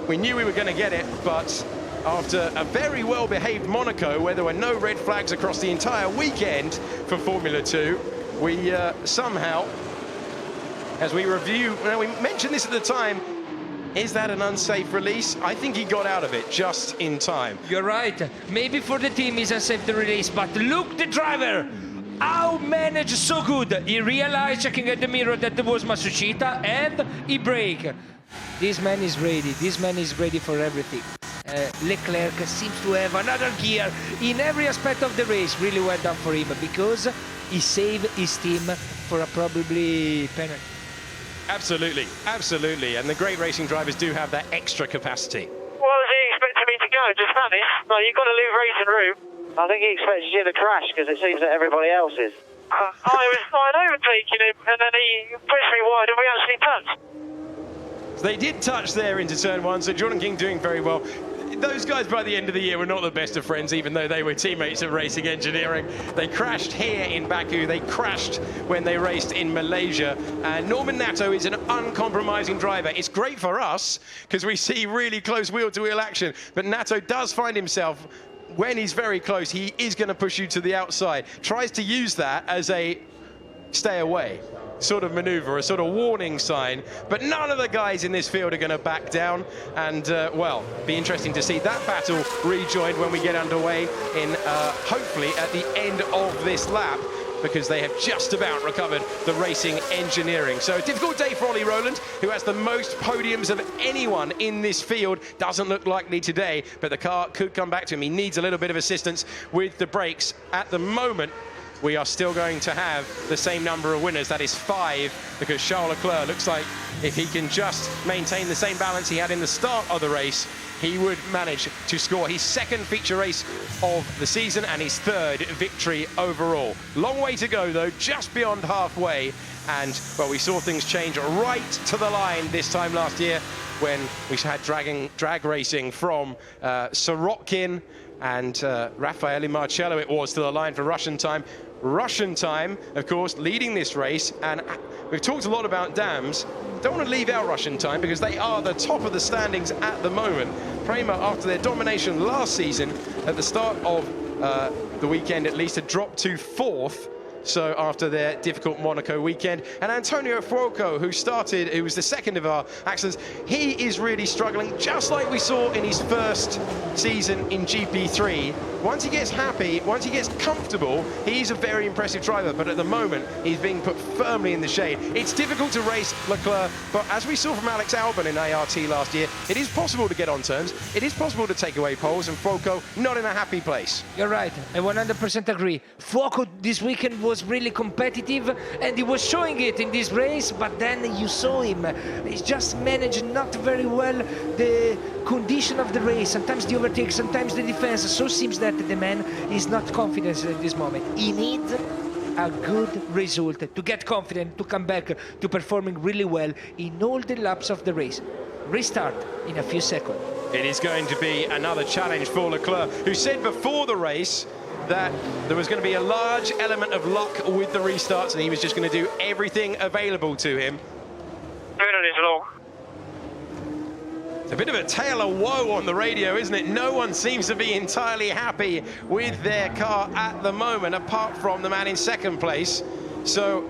we knew we were going to get it, but after a very well-behaved Monaco, where there were no red flags across the entire weekend for Formula 2, we somehow, as we review, now we mentioned this at the time, is that an unsafe release? I think he got out of it just in time. You're right. Maybe for the team it's unsafe the release, but look the driver! How managed so good? He realized, checking at the mirror, that there was Matsushita, and he braked. This man is ready. This man is ready for everything. Leclerc seems to have another gear in every aspect of the race. Really well done for him, because he saved his team for a probably penalty. Absolutely, absolutely. And the great racing drivers do have that extra capacity. What was he expecting me to go? Just vanish? No, you've got to leave racing room. I think he expected you to crash because it seems that everybody else is. I was fine overtaking him, and then he pushed me wide and we actually touched. They did touch there into turn one, so Jordan King doing very well. Those guys by the end of the year were not the best of friends, even though they were teammates of Racing Engineering. They crashed here in Baku, they crashed when they raced in Malaysia. And Norman Nato is an uncompromising driver. It's great for us because we see really close wheel-to-wheel action, but Nato does find himself, when he's very close, he is going to push you to the outside. Tries to use that as a stay away sort of maneuver, a sort of warning sign, but none of the guys in this field are going to back down. And well, be interesting to see that battle rejoined when we get underway in hopefully at the end of this lap, because they have just about recovered the Racing Engineering. So a difficult day for Ollie Rowland, who has the most podiums of anyone in this field. Doesn't look likely today, but the car could come back to him. He needs a little bit of assistance with the brakes. At the moment, we are still going to have the same number of winners, that is 5, because Charles Leclerc looks like if he can just maintain the same balance he had in the start of the race, he would manage to score his second feature race of the season and his third victory overall. Long way to go though, just beyond halfway, and well, we saw things change right to the line this time last year when we had drag racing from Sorokin and Raffaele Marcello it was to the line for Russian time. Russian time, of course, leading this race, and we've talked a lot about Dams. Don't want to leave out Russian time because they are the top of the standings at the moment. Prema, after their domination last season, at the start of the weekend at least, had dropped to 4th. So after their difficult Monaco weekend, and Antonio Fuoco, who was the second of our accidents, he is really struggling, just like we saw in his first season in GP3. Once he gets happy, once he gets comfortable, he's a very impressive driver, but at the moment, he's being put firmly in the shade. It's difficult to race Leclerc, but as we saw from Alex Albon in ART last year, it is possible to get on turns, it is possible to take away poles, and Fuoco not in a happy place. You're right, I 100% agree. Fuoco this weekend was really competitive, and he was showing it in this race, but then you saw him, he just managed not very well the condition of the race, sometimes the overtake, sometimes the defense, so it seems that the man is not confident at this moment. He needs a good result to get confident, to come back to performing really well in all the laps of the race. Restart in a few seconds. It is going to be another challenge for Leclerc, who said before the race that there was going to be a large element of luck with the restarts, and he was just going to do everything available to him. It's a bit of a tale of woe on the radio, isn't it? No one seems to be entirely happy with their car at the moment, apart from the man in second place. So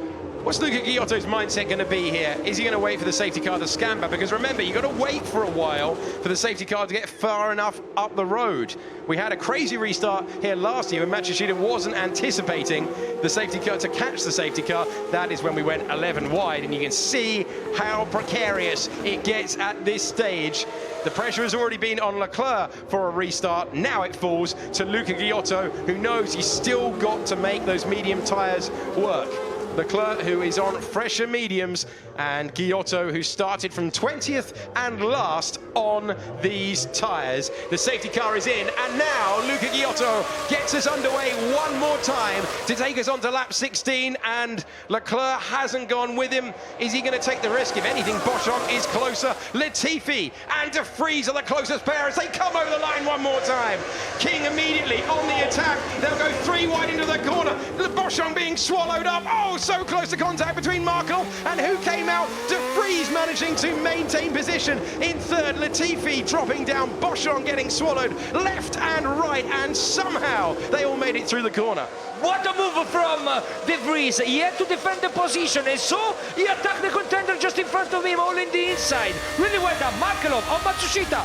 what's Luca Giotto's mindset going to be here? Is he going to wait for the safety car to scan back? Because remember, you've got to wait for a while for the safety car to get far enough up the road. We had a crazy restart here last year when Matsushita wasn't anticipating the safety car to catch the safety car. That is when we went 11 wide, and you can see how precarious it gets at this stage. The pressure has already been on Leclerc for a restart. Now it falls to Luca Giotto, who knows he's still got to make those medium tyres work. Leclerc, who is on fresher mediums, and Giotto, who started from 20th and last on these tyres. The safety car is in, and now Luca Giotto gets us underway one more time to take us on to lap 16, and Leclerc hasn't gone with him. Is he going to take the risk? If anything, Boschon is closer. Latifi and De Vries are the closest pair as they come over the line one more time. King immediately on the attack. They'll go 3 wide into the corner. Boschon being swallowed up. Oh, so close to contact between Markle and who came out. De Vries managing to maintain position in third. Latifi dropping down. Boschon getting swallowed left and right, and somehow they all made it through the corner. What a move from De Vries. He had to defend the position, and so he attacked the contender just in front of him, all in the inside. Really well done. Markelov on Matsushita.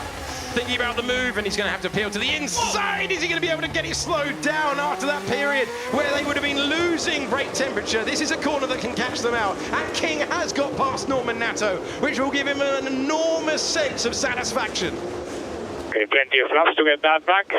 Thinking about the move, and he's going to have to peel to the inside. Is he going to be able to get it slowed down after that period where they would have been losing brake temperature? This is a corner that can catch them out, and King has got past Norman Nato, which will give him an enormous sense of satisfaction. Okay, plenty of laps to get that back.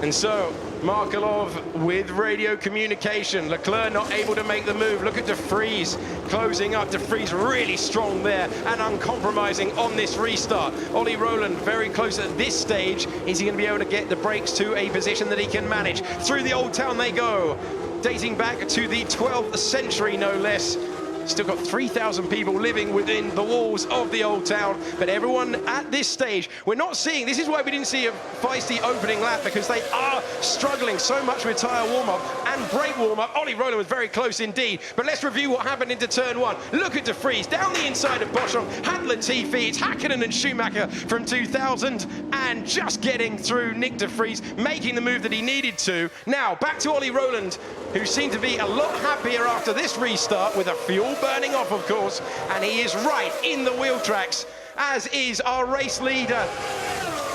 And so, Markelov with radio communication. Leclerc not able to make the move. Look at De Vries closing up. De Vries really strong there and uncompromising on this restart. Ollie Rowland very close at this stage. Is he going to be able to get the brakes to a position that he can manage? Through the Old Town they go, dating back to the 12th century, no less. Still got 3,000 people living within the walls of the Old Town, but everyone at this stage, we're not seeing, this is why we didn't see a feisty opening lap, because they are struggling so much with tyre warm-up and brake warm-up. Ollie Rowland was very close indeed, but let's review what happened into turn one. Look at De Vries, down the inside of Boschung, had Latifi, it's Hakkinen and Schumacher from 2000, and just getting through Nick De Vries, making the move that he needed to. Now, back to Ollie Rowland, who seemed to be a lot happier after this restart, with a fuel burning off, of course, and he is right in the wheel tracks, as is our race leader,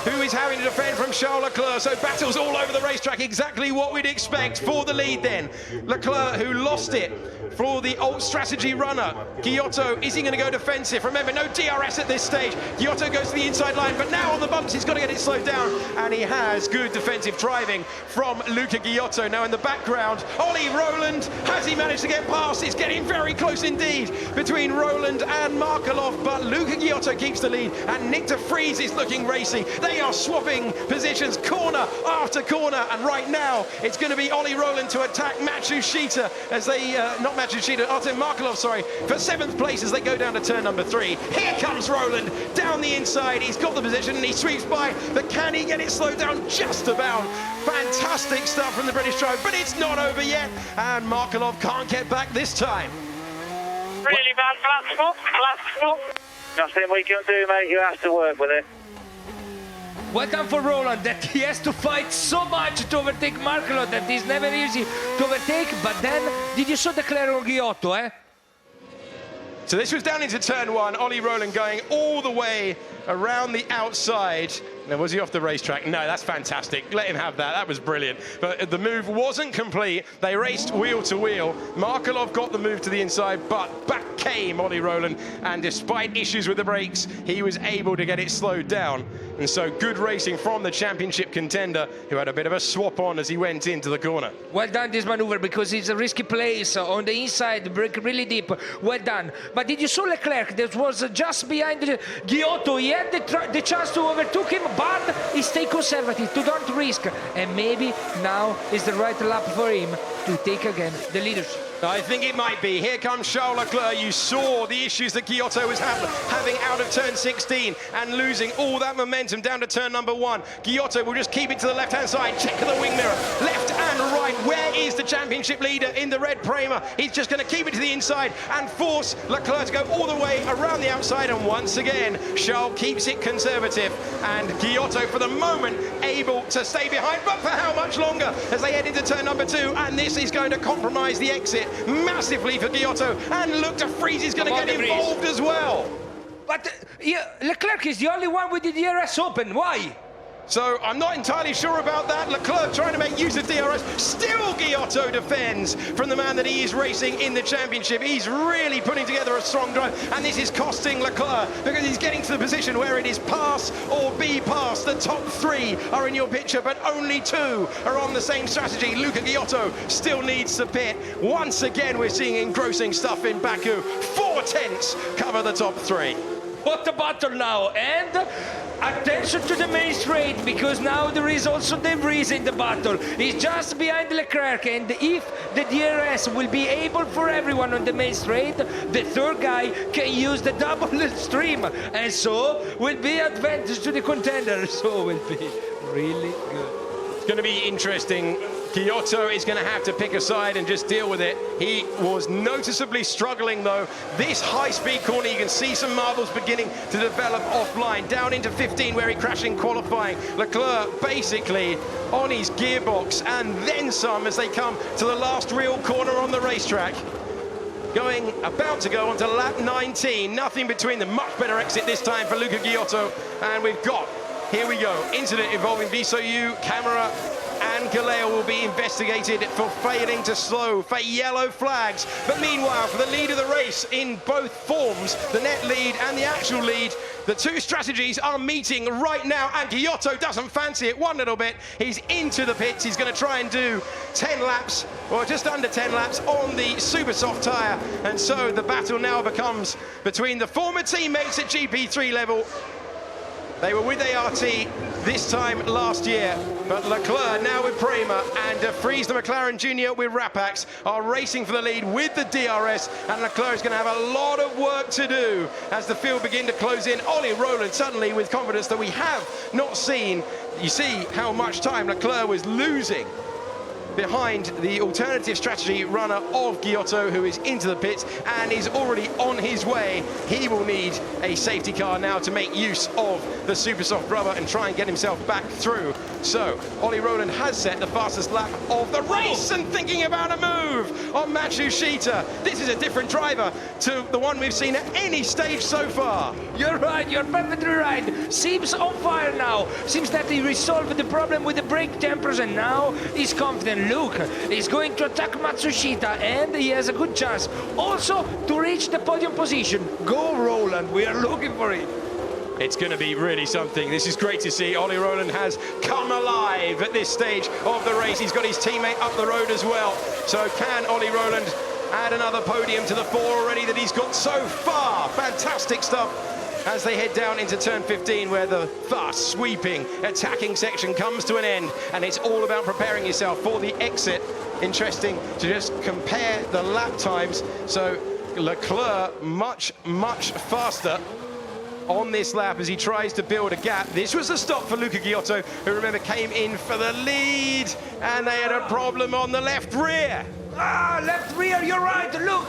who is having to defend from Charles Leclerc. So battles all over the racetrack, exactly what we'd expect for the lead then. Leclerc, who lost it for the old strategy runner. Giotto, is he going to go defensive? Remember, no DRS at this stage. Giotto goes to the inside line, but now on the bumps, he's got to get it slowed down, and he has good defensive driving from Luca Giotto. Now in the background, Ollie Rowland, has he managed to get past? It's getting very close indeed between Rowland and Markelov, but Luca Giotto keeps the lead, and Nick De Vries is looking racy. They are swapping positions corner after corner, and right now it's going to be Ollie Rowland to attack Matsushita as they, not Matsushita, Artem Markelov, sorry, for 7th place as they go down to turn number 3. Here comes Rowland down the inside. He's got the position and he sweeps by, but can he get it slowed down? Just about. Fantastic stuff from the British driver, but it's not over yet, and Markelov can't get back this time. Really bad flat spot. Nothing we can do, mate. You have to work with it. Well done for Rowland, that he has to fight so much to overtake Markelov that is never easy to overtake. But then, did you saw the Leclerc on Giotto, eh? So this was down into turn one. Ollie Rowland going all the way around the outside. Now, was he off the racetrack? No, that's fantastic. Let him have that. That was brilliant. But the move wasn't complete. They raced wheel to wheel. Markelov got the move to the inside, but back came Ollie Rowland. And despite issues with the brakes, he was able to get it slowed down. And so good racing from the championship contender, who had a bit of a swap on as he went into the corner. Well done, this maneuver, because it's a risky place on the inside, brake really deep. Well done. But did you saw Leclerc that was just behind Giotto? He had the chance to overtake him, but he stayed conservative, to don't risk. And maybe now is the right lap for him to take again the leadership. I think it might be. Here comes Charles Leclerc. You saw the issues that Giotto was having out of turn 16 and losing all that momentum down to turn number 1. Giotto will just keep it to the left-hand side. Check the wing mirror. Left and right. Where is the championship leader in the red Prema? He's just going to keep it to the inside and force Leclerc to go all the way around the outside. And once again, Charles keeps it conservative. And Giotto, for the moment, able to stay behind. But for how much longer as they head into turn number 2? And this is going to compromise the exit massively for Giotto, and look, De Vries is going to get involved as well. But Leclerc is the only one with the DRS open. Why? So I'm not entirely sure about that. Leclerc trying to make use of DRS. Still Giotto defends from the man that he is racing in the championship. He's really putting together a strong drive, and this is costing Leclerc because he's getting to the position where it is pass or be passed. The top 3 are in your picture, but only 2 are on the same strategy. Luca Giotto still needs to pit. Once again, we're seeing engrossing stuff in Baku. 4 tenths cover the top 3. What a battle now, and attention to the main straight, because now there is also De Vries in the battle. He's just behind Leclerc, and if the DRS will be able for everyone on the main straight, the third guy can use the double stream, and so will be advantage to the contender, so will be really good. It's going to be interesting. Giotto is going to have to pick a side and just deal with it. He was noticeably struggling, though. This high-speed corner, you can see some marbles beginning to develop offline. Down into 15, where he crashed in qualifying. Leclerc basically on his gearbox and then some as they come to the last real corner on the racetrack. About to go onto lap 19. Nothing between them. Much better exit this time for Luca Giotto. And we've got, here we go, incident involving Visoyu, camera, and and Galeo will be investigated for failing to slow, for yellow flags. But meanwhile, for the lead of the race in both forms, the net lead and the actual lead, the two strategies are meeting right now, and Giotto doesn't fancy it one little bit. He's into the pits. He's going to try and do 10 laps, or just under 10 laps, on the super soft tyre. And so the battle now becomes between the former teammates at GP3 level. They were with ART this time last year, but Leclerc now with Prema and De Vries, the McLaren Junior with Rapax, are racing for the lead with the DRS, and Leclerc is going to have a lot of work to do as the field begin to close in. Ollie Rowland suddenly with confidence that we have not seen. You see how much time Leclerc was losing behind the alternative strategy runner of Giotto, who is into the pits and is already on his way. He will need a safety car now to make use of the super soft rubber and try and get himself back through. So Ollie Rowland has set the fastest lap of the race, and thinking about a move on Matsushita. This is a different driver to the one we've seen at any stage so far. You're right, you're perfectly right. Seems on fire now. Seems that he resolved the problem with the brake tempers, and now he's confident. Look, he's going to attack Matsushita, and he has a good chance also to reach the podium position. Go Rowland, we are looking for it. It's going to be really something. This is great to see. Ollie Rowland has come alive at this stage of the race. He's got his teammate up the road as well. So can Ollie Rowland add another podium to the 4 already that he's got so far? Fantastic stuff as they head down into turn 15, where the fast, sweeping, attacking section comes to an end, and it's all about preparing yourself for the exit. Interesting to just compare the lap times. So Leclerc much, much faster on this lap as he tries to build a gap. This was a stop for Luca Giotto, who, remember, came in for the lead, and they had a problem on the left rear. Ah, left rear, you're right, look.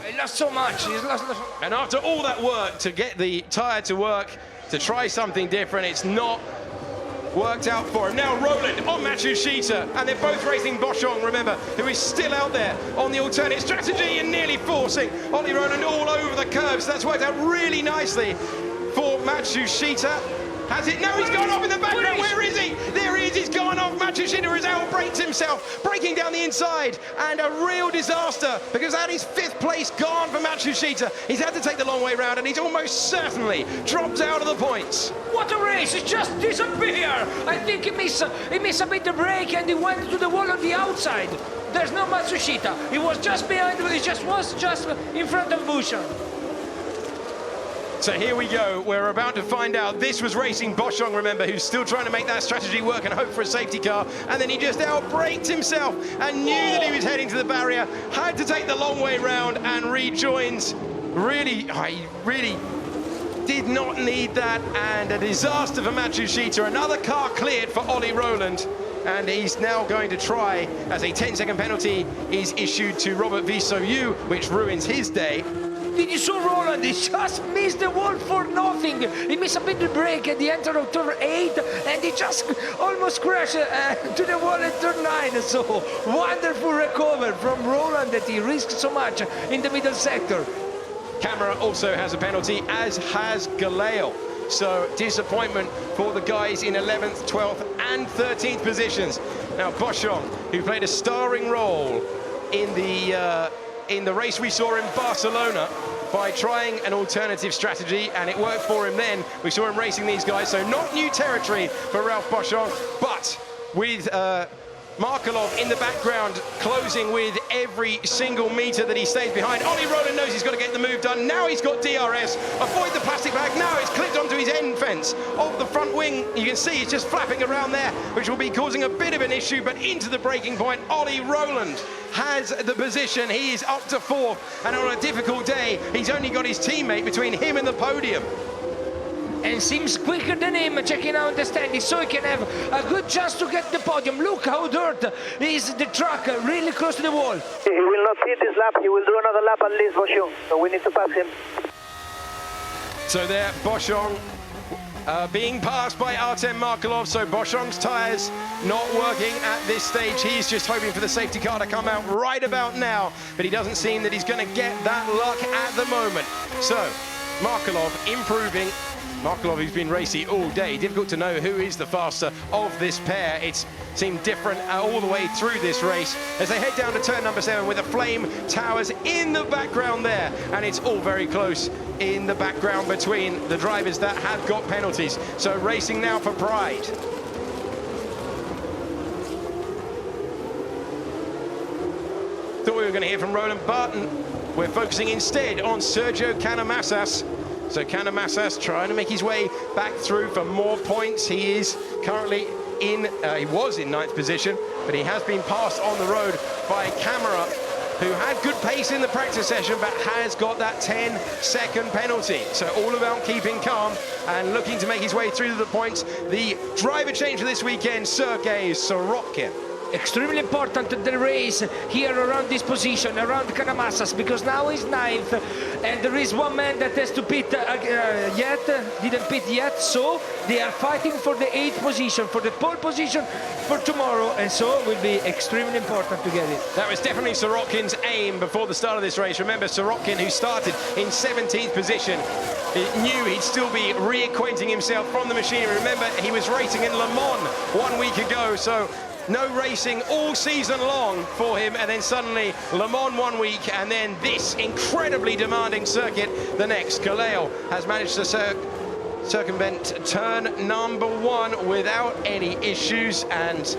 He lost so much. He's lost. And after all that work to get the tyre to work, to try something different, it's not worked out for him. Now Rowland on Matsushita, and they're both racing Boschong, remember, who is still out there on the alternate strategy and nearly forcing Ollie Rowland all over the curbs. That's worked out really nicely for Matsushita. Has it? No, he's gone off in the background. Where is he? There he is. He's gone off. Matsushita has out-braked himself, braking down the inside, and a real disaster, because that is 5th place gone for Matsushita. He's had to take the long way round, and he's almost certainly dropped out of the points. What a race! He just disappeared. I think he missed a bit of brake, and he went to the wall on the outside. There's no Matsushita. He was just behind, he was just in front of Bouchon. So here we go, we're about to find out. This was racing Boschong, remember, who's still trying to make that strategy work and hope for a safety car, and then he just out-braked himself and knew that he was heading to the barrier, had to take the long way round and rejoins. Really did not need that, and a disaster for Matsushita. Another car cleared for Ollie Rowland, and he's now going to try, as a 10-second penalty is issued to Robert Vissoyu, which ruins his day. Did you see Rowland? He just missed the wall for nothing. He missed a bit of break at the end of turn 8, and he just almost crashed to the wall at turn 9. So wonderful recovery from Rowland that he risked so much in the middle sector. Camera also has a penalty, as has Galeo. So disappointment for the guys in 11th, 12th and 13th positions. Now Boschong, who played a starring role in the race we saw in Barcelona by trying an alternative strategy, and it worked for him then. We saw him racing these guys, so not new territory for Ralph Boschong, but with Markelov in the background, closing with every single meter that he stays behind. Ollie Rowland knows he's got to get the move done. Now he's got DRS. Avoid the plastic bag. Now it's clipped onto his end fence of the front wing. You can see it's just flapping around there, which will be causing a bit of an issue, but into the braking point, Ollie Rowland has the position. He is up to 4th, and on a difficult day, he's only got his teammate between him and the podium. And seems quicker than him, checking out the standings, so he can have a good chance to get the podium. Look how dirt is the track, really close to the wall. He will not hit this lap, he will do another lap at least, Boschong, so we need to pass him. So there, Boschong being passed by Artem Markelov, so Boschong's tyres not working at this stage. He's just hoping for the safety car to come out right about now, but he doesn't seem that he's going to get that luck at the moment. So Markelov improving Markelov, who's been racy all day. Difficult to know who is the faster of this pair. It's seemed different all the way through this race as they head down to turn number 7 with the flame towers in the background there, and it's all very close in the background between the drivers that have got penalties. So racing now for pride. Thought we were going to hear from Roland Barton. We're focusing instead on Sergio Canamassas. So Canamassas trying to make his way back through for more points. He is currently he was in 9th position, but he has been passed on the road by Camera, who had good pace in the practice session, but has got that 10-second penalty. So all about keeping calm and looking to make his way through to the points. The driver change for this weekend, Sergei Sorokin. Extremely important the race here around this position, around Canamassas, because now he's 9th, and there is one man that has to pit didn't pit yet, so they are fighting for the 8th position, for the pole position for tomorrow, and so it will be extremely important to get it. That was definitely Sorokin's aim before the start of this race. Remember, Sorokin, who started in 17th position, he knew he'd still be reacquainting himself from the machinery. Remember, he was racing in Le Mans 1 week ago, so no racing all season long for him, and then suddenly Le Mans 1 week, and then this incredibly demanding circuit the next. Kaleo has managed to circumvent turn number 1 without any issues, and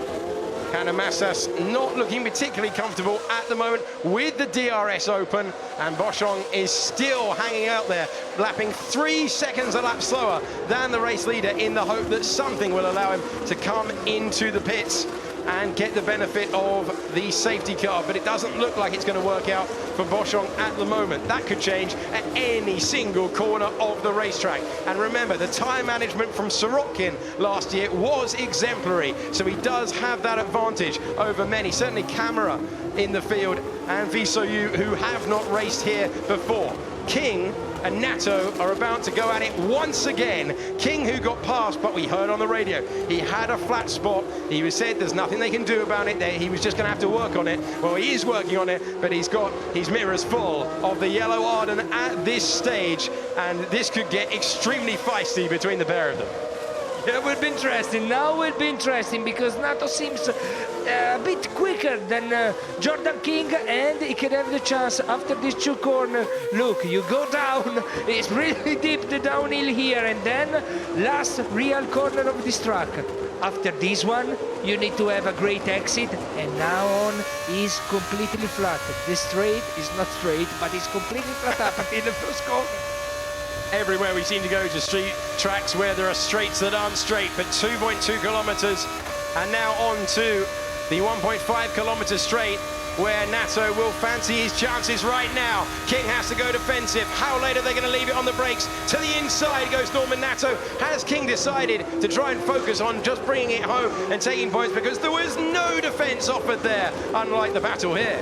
Canamassas not looking particularly comfortable at the moment with the DRS open, and Boschong is still hanging out there, lapping 3 seconds a lap slower than the race leader, in the hope that something will allow him to come into the pits and get the benefit of the safety car, but it doesn't look like it's going to work out for Boschong at the moment. That could change at any single corner of the racetrack. And remember, the tyre management from Sorokin last year was exemplary, so he does have that advantage over many, certainly Camera in the field and Visoyu, who have not raced here before. King and Nato are about to go at it once again. King, who got past, but we heard on the radio, he had a flat spot. He was said there's nothing they can do about it. He was just going to have to work on it. Well, he is working on it, but he's got his mirrors full of the yellow Arden at this stage, and this could get extremely feisty between the pair of them. Yeah, it will be interesting. Now will be interesting because Nato seems a bit quicker than Jordan King, and he can have the chance after these 2 corners. Look, you go down, it's really deep the downhill here, and then last real corner of this track. After this one, you need to have a great exit, and now on is completely flat. The straight is not straight, but it's completely flat up in the first corner. Everywhere we seem to go to street tracks where there are straights that aren't straight, but 2.2 kilometers, and now on to the 1.5 kilometer straight, where Nato will fancy his chances right now. King has to go defensive. How late are they going to leave it on the brakes? To the inside goes Norman Nato. Has King decided to try and focus on just bringing it home and taking points, because there was no defense offered there, unlike the battle here.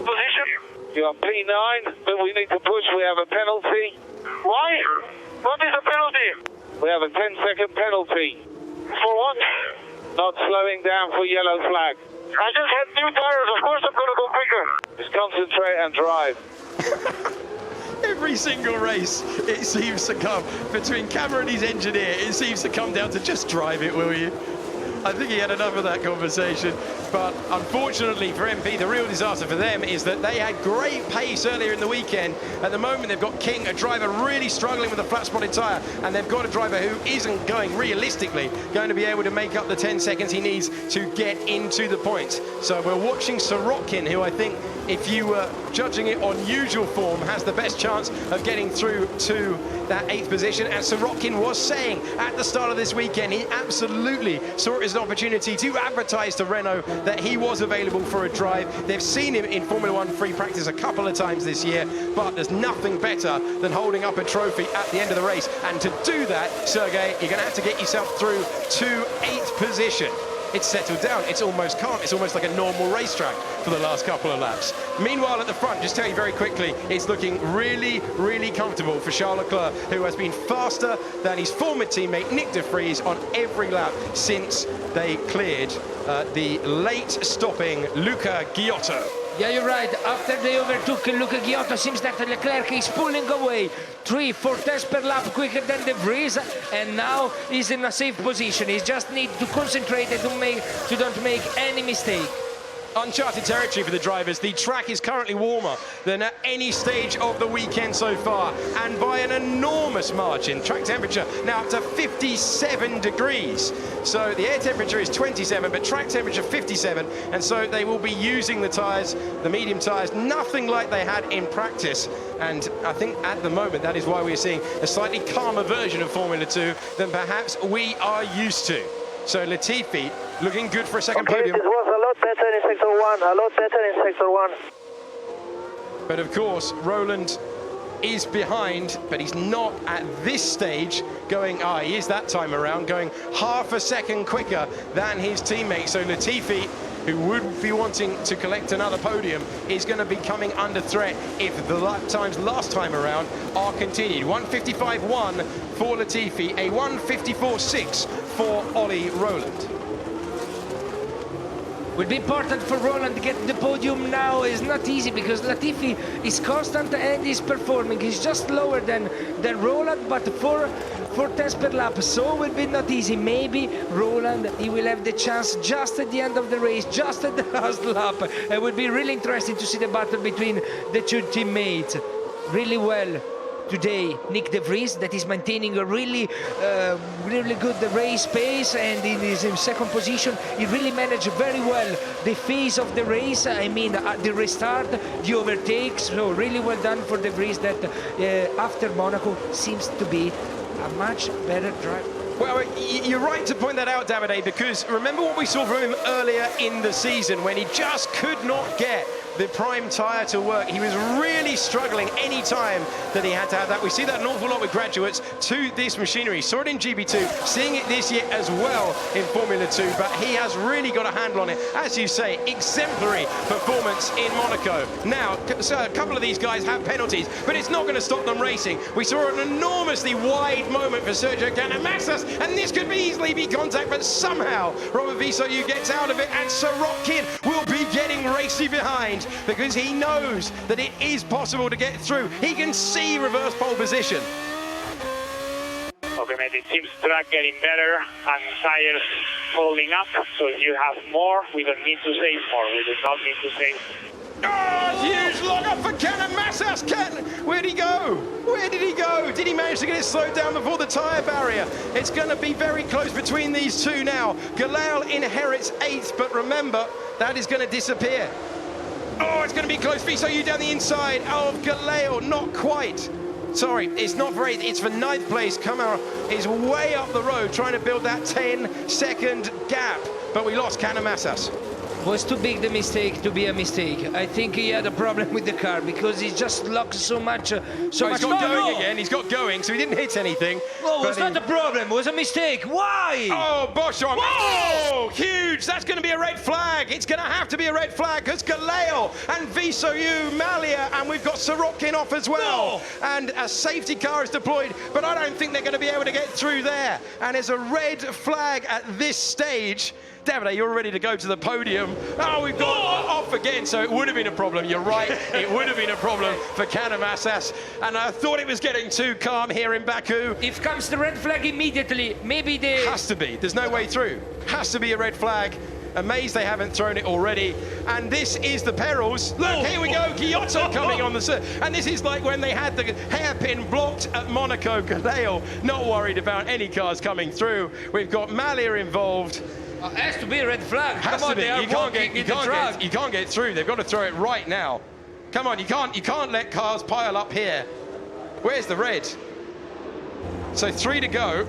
Position. You are P9, but we need to push. We have a penalty. Why? What is the penalty? We have a 10-second penalty. For what? Not slowing down for yellow flag. I just had 2 tires. Of course I'm going to go quicker. Just concentrate and drive. Every single race, it seems to come, between Cameron and his engineer, it seems to come down to just drive it, will you? I think he had enough of that conversation, but unfortunately for MP, the real disaster for them is that they had great pace earlier in the weekend. At the moment, they've got King, a driver really struggling with a flat-spotted tyre, and they've got a driver who isn't realistically going to be able to make up the 10 seconds he needs to get into the points. So we're watching Sorokin, who I think, if you were judging it on usual form, has the best chance of getting through to that 8th position. And Sorokin was saying at the start of this weekend, he absolutely saw it as an opportunity to advertise to Renault that he was available for a drive. They've seen him in Formula 1 free practice a couple of times this year, but there's nothing better than holding up a trophy at the end of the race. And to do that, Sergei, you're going to have to get yourself through to 8th position. It's settled down, it's almost calm, it's almost like a normal racetrack for the last couple of laps. Meanwhile, at the front, just tell you very quickly, it's looking really, really comfortable for Charles Leclerc, who has been faster than his former teammate Nick de Vries on every lap since they cleared the late stopping Luca Giotto. Yeah, you're right. After they overtook Luca Ghiotto, seems that Leclerc is pulling away. 3-4 tenths per lap quicker than De Vries, and now he's in a safe position. He just needs to concentrate and to don't make any mistake. Uncharted territory for the drivers. The track is currently warmer than at any stage of the weekend so far, and by an enormous margin. Track temperature now up to 57 degrees. So the air temperature is 27, but track temperature 57, and so they will be using the tyres, the medium tyres, nothing like they had in practice. And I think at the moment that is why we're seeing a slightly calmer version of Formula 2 than perhaps we are used to. So Latifi looking good for a second podium. It was a lot better in sector 1, a lot better in sector 1. But of course, Roland is behind, but he's not at this stage going, he is that time around, going half a second quicker than his teammate. So Latifi, who would be wanting to collect another podium, is going to be coming under threat if the lap times last time around are continued. 1:55.1 for Latifi, a 1:54.6 for Ollie Roland. Will be important for Roland to get the podium now. It's not easy because Latifi is constant and is performing. He's just lower than Roland, but 4 tenths per lap, so it will be not easy. Maybe Roland, he will have the chance just at the end of the race, just at the last lap. It would be really interesting to see the battle between the two teammates. Really well today, Nick De Vries, that is maintaining a really good race pace, and in his second position, he really managed very well the phase of the race. I mean, the restart, the overtakes. So really well done for De Vries, that after Monaco seems to be a much better driver. Well, you're right to point that out, Davide, because remember what we saw from him earlier in the season when he just could not get the prime tyre to work. He was really struggling any time that he had to have that. We see that an awful lot with graduates to this machinery. Saw it in GB2, seeing it this year as well in Formula 2, but he has really got a handle on it. As you say, exemplary performance in Monaco. Now, so a couple of these guys have penalties, but it's not going to stop them racing. We saw an enormously wide moment for Sergio Canamassas, and this could easily be contact, but somehow Robert Visoyu gets out of it, and Sorokin will be getting racy behind, because he knows that it is possible to get through. He can see reverse pole position. Okay, mate, it seems track getting better and tires holding up, so if you have more, we don't need to save more. We do not need to save. Oh, huge log up for Canamassas. Where'd he go? Where did he go? Did he manage to get it slowed down before the tyre barrier? It's going to be very close between these two now. Galal inherits 8th, but remember, that is going to disappear. Oh, it's going to be close. Visoyu down the inside of Galal. Not quite. Sorry, it's not for 8th, it's for 9th place. Kamara is way up the road trying to build that 10-second gap, but we lost Canamassas. Was too big the mistake to be a mistake. I think he had a problem with the car because he just locked so much. He's got going again. He's got going, so he didn't hit anything. No, it's not a problem. It was a mistake. Why? Oh, Boschon. Oh, huge. That's going to be a red flag. It's going to have to be a red flag because Galal and Visoyu, Malia, and we've got Sorokin off as well. No. And a safety car is deployed, but I don't think they're going to be able to get through there. And there's a red flag at this stage. Davide, you're ready to go to the podium. Oh, we've got off again, so it would have been a problem. You're right, it would have been a problem for Canamassas. And I thought it was getting too calm here in Baku. If comes the red flag immediately, maybe they... Has to be. There's no way through. Has to be a red flag. Amazed they haven't thrown it already. And this is the perils. Look, here we go. Ghiotto coming on the... And this is like when they had the hairpin blocked at Monaco. Galal not worried about any cars coming through. We've got Malia involved. It has to be a red flag. Has to be. You can't get through. They've got to throw it right now. Come on, you can't let cars pile up here. Where's the red? So 3 to go.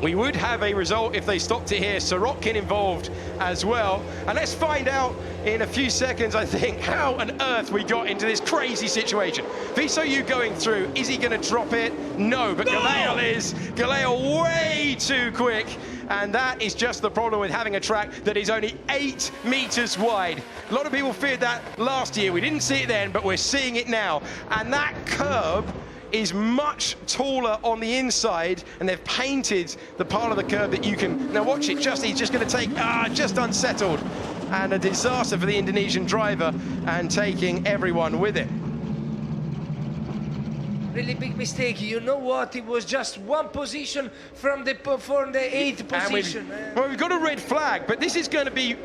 We would have a result if they stopped it here. Sorokin involved as well. And let's find out in a few seconds, I think, how on earth we got into this crazy situation. Visoyu going through. Is he going to drop it? No, but Galal is. Galal way too quick. And that is just the problem with having a track that is only 8 meters wide. A lot of people feared that last year. We didn't see it then, but we're seeing it now. And that curb is much taller on the inside, and they've painted the part of the curb that you can... Now watch it, he's just going to take... just unsettled. and a disaster for the Indonesian driver and taking everyone with it. Really big mistake. You know what? It was just one position from the 8th position. Well, we've got a red flag, but this is going to be...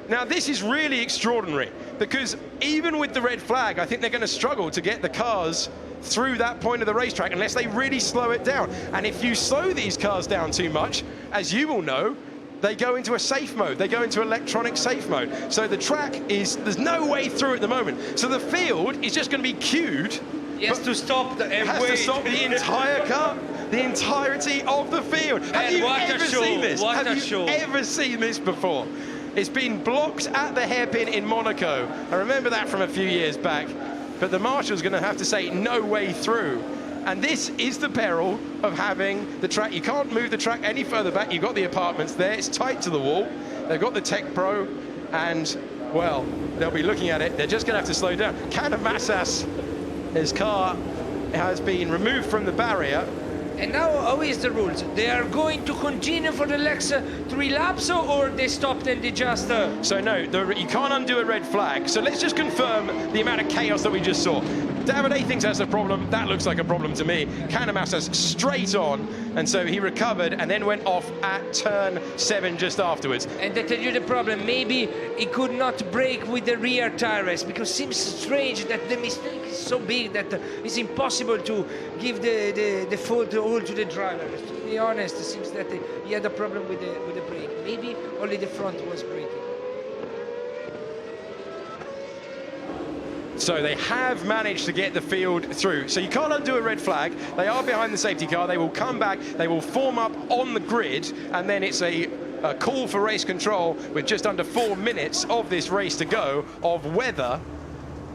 Now, this is really extraordinary, because even with the red flag, I think they're going to struggle to get the cars through that point of the racetrack unless they really slow it down. And if you slow these cars down too much, as you will know, they go into a safe mode. They go into electronic safe mode. So the track is... There's no way through at the moment. So the field is just going to be queued. Yes, to stop the has to stop the entire car, the entirety of the field. Have you ever seen this? Have you ever seen this before? It's been blocked at the hairpin in Monaco. I remember that from a few years back. But the marshal's going to have to say no way through. And this is the peril of having the track. You can't move the track any further back. You've got the apartments there. It's tight to the wall. They've got the Tech Pro. And, well, they'll be looking at it. They're just going to have to slow down. Canamassas, his car has been removed from the barrier. And now, how is the rules? They are going to continue for the next 3 laps, or they stopped and they just... So no, you can't undo a red flag. So let's just confirm the amount of chaos that we just saw. David A thinks that's a problem. That looks like a problem to me. Canamassas straight on, and so he recovered and then went off at turn 7 just afterwards. And I tell you the problem, maybe he could not brake with the rear tire rest, because it seems strange that the mistake is so big that it's impossible to give the fault all to the driver. To be honest, it seems that he had a problem with the brake. Maybe only the front was braking. So they have managed to get the field through. So you can't undo a red flag. They are behind the safety car. They will come back. They will form up on the grid. And then it's a call for race control with just under 4 minutes of this race to go, of whether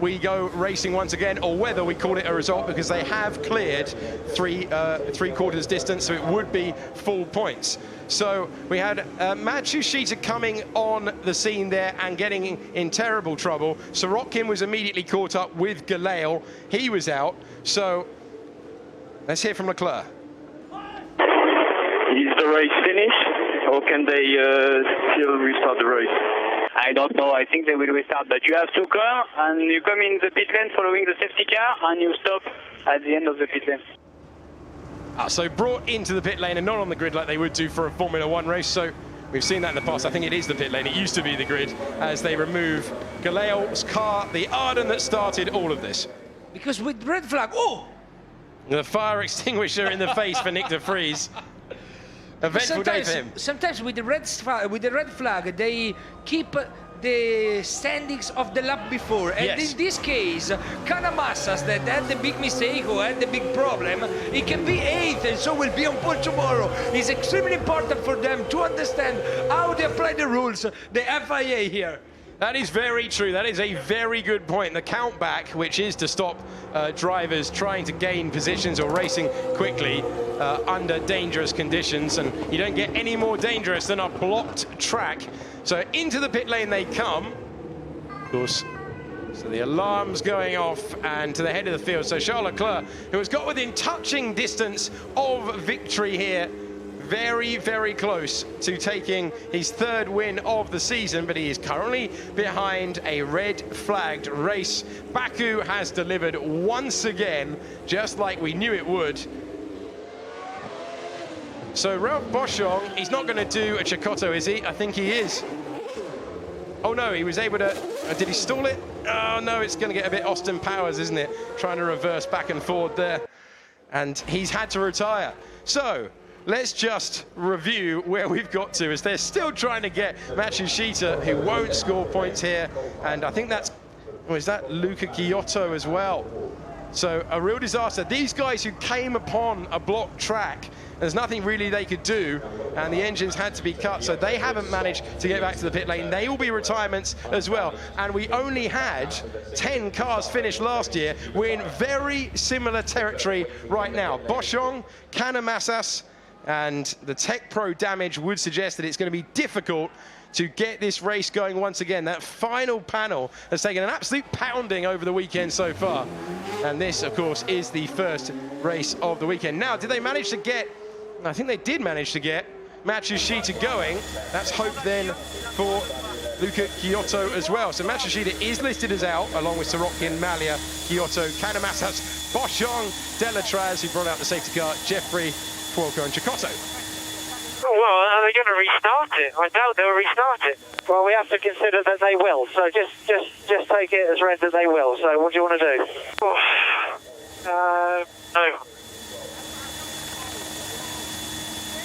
we go racing once again or whether we call it a result, because they have cleared three-quarters distance, so it would be full points. So we had Matsushita coming on the scene there and getting in terrible trouble. Sorokin was immediately caught up with Galeo. He was out. So let's hear from Leclerc. Is the race finished, or can they still restart the race? I don't know. I think they will restart, but you have 2 cars, and you come in the pit lane following the safety car, and you stop at the end of the pit lane. So brought into the pit lane and not on the grid like they would do for a Formula 1 race. So we've seen that in the past. I think it is the pit lane. It used to be the grid as they remove Galeo's car, the Arden that started all of this. Because with red flag, The fire extinguisher in the face for Nick de Vries. Eventful day for him. Sometimes with the red flag, they keep the standings of the lap before. And in this case, Canamassas, that had the big mistake or had the big problem, he can be 8th and so will be on pole tomorrow. It's extremely important for them to understand how they apply the rules, the FIA here. That is very true. That is a very good point. The countback, which is to stop drivers trying to gain positions or racing quickly under dangerous conditions, and you don't get any more dangerous than a blocked track. So into the pit lane they come, of course. So the alarm's going off and to the head of the field. So Charles Leclerc, who has got within touching distance of victory here, very, very close to taking his 3rd win of the season, but he is currently behind a red-flagged race. Baku has delivered once again, just like we knew it would. So Ralph Boschung, he's not going to do a Chicotto, is he? I think he is. Oh no, he was able to... did he stall it? Oh no, it's going to get a bit Austin Powers, isn't it? Trying to reverse back and forward there. And he's had to retire. So let's just review where we've got to, as they're still trying to get Matsushita, who won't score points here. And I think that's... Oh, is that Luca Giotto as well? So a real disaster. These guys who came upon a blocked track, there's nothing really they could do, and the engines had to be cut, so they haven't managed to get back to the pit lane. They will be retirements as well, and we only had 10 cars finish last year. We're in very similar territory right now. Boschung, Canamassas, and the Tech Pro damage would suggest that it's going to be difficult to get this race going once again. That final panel has taken an absolute pounding over the weekend so far. And this, of course, is the first race of the weekend. Now, did they manage to get... I think they did manage to get Matsushita going. That's hope then for Luca Giotto as well. So Matsushita is listed as out, along with Sorokin, Malia, Giotto, Kanematas, Boschong, Delatraz, who brought out the safety car, Jeffrey, Fuoco and Chicotto. Oh, well, are they going to restart it? I doubt they'll restart it. Well, we have to consider that they will, so just take it as read that they will. So what do you want to do? Oh. No.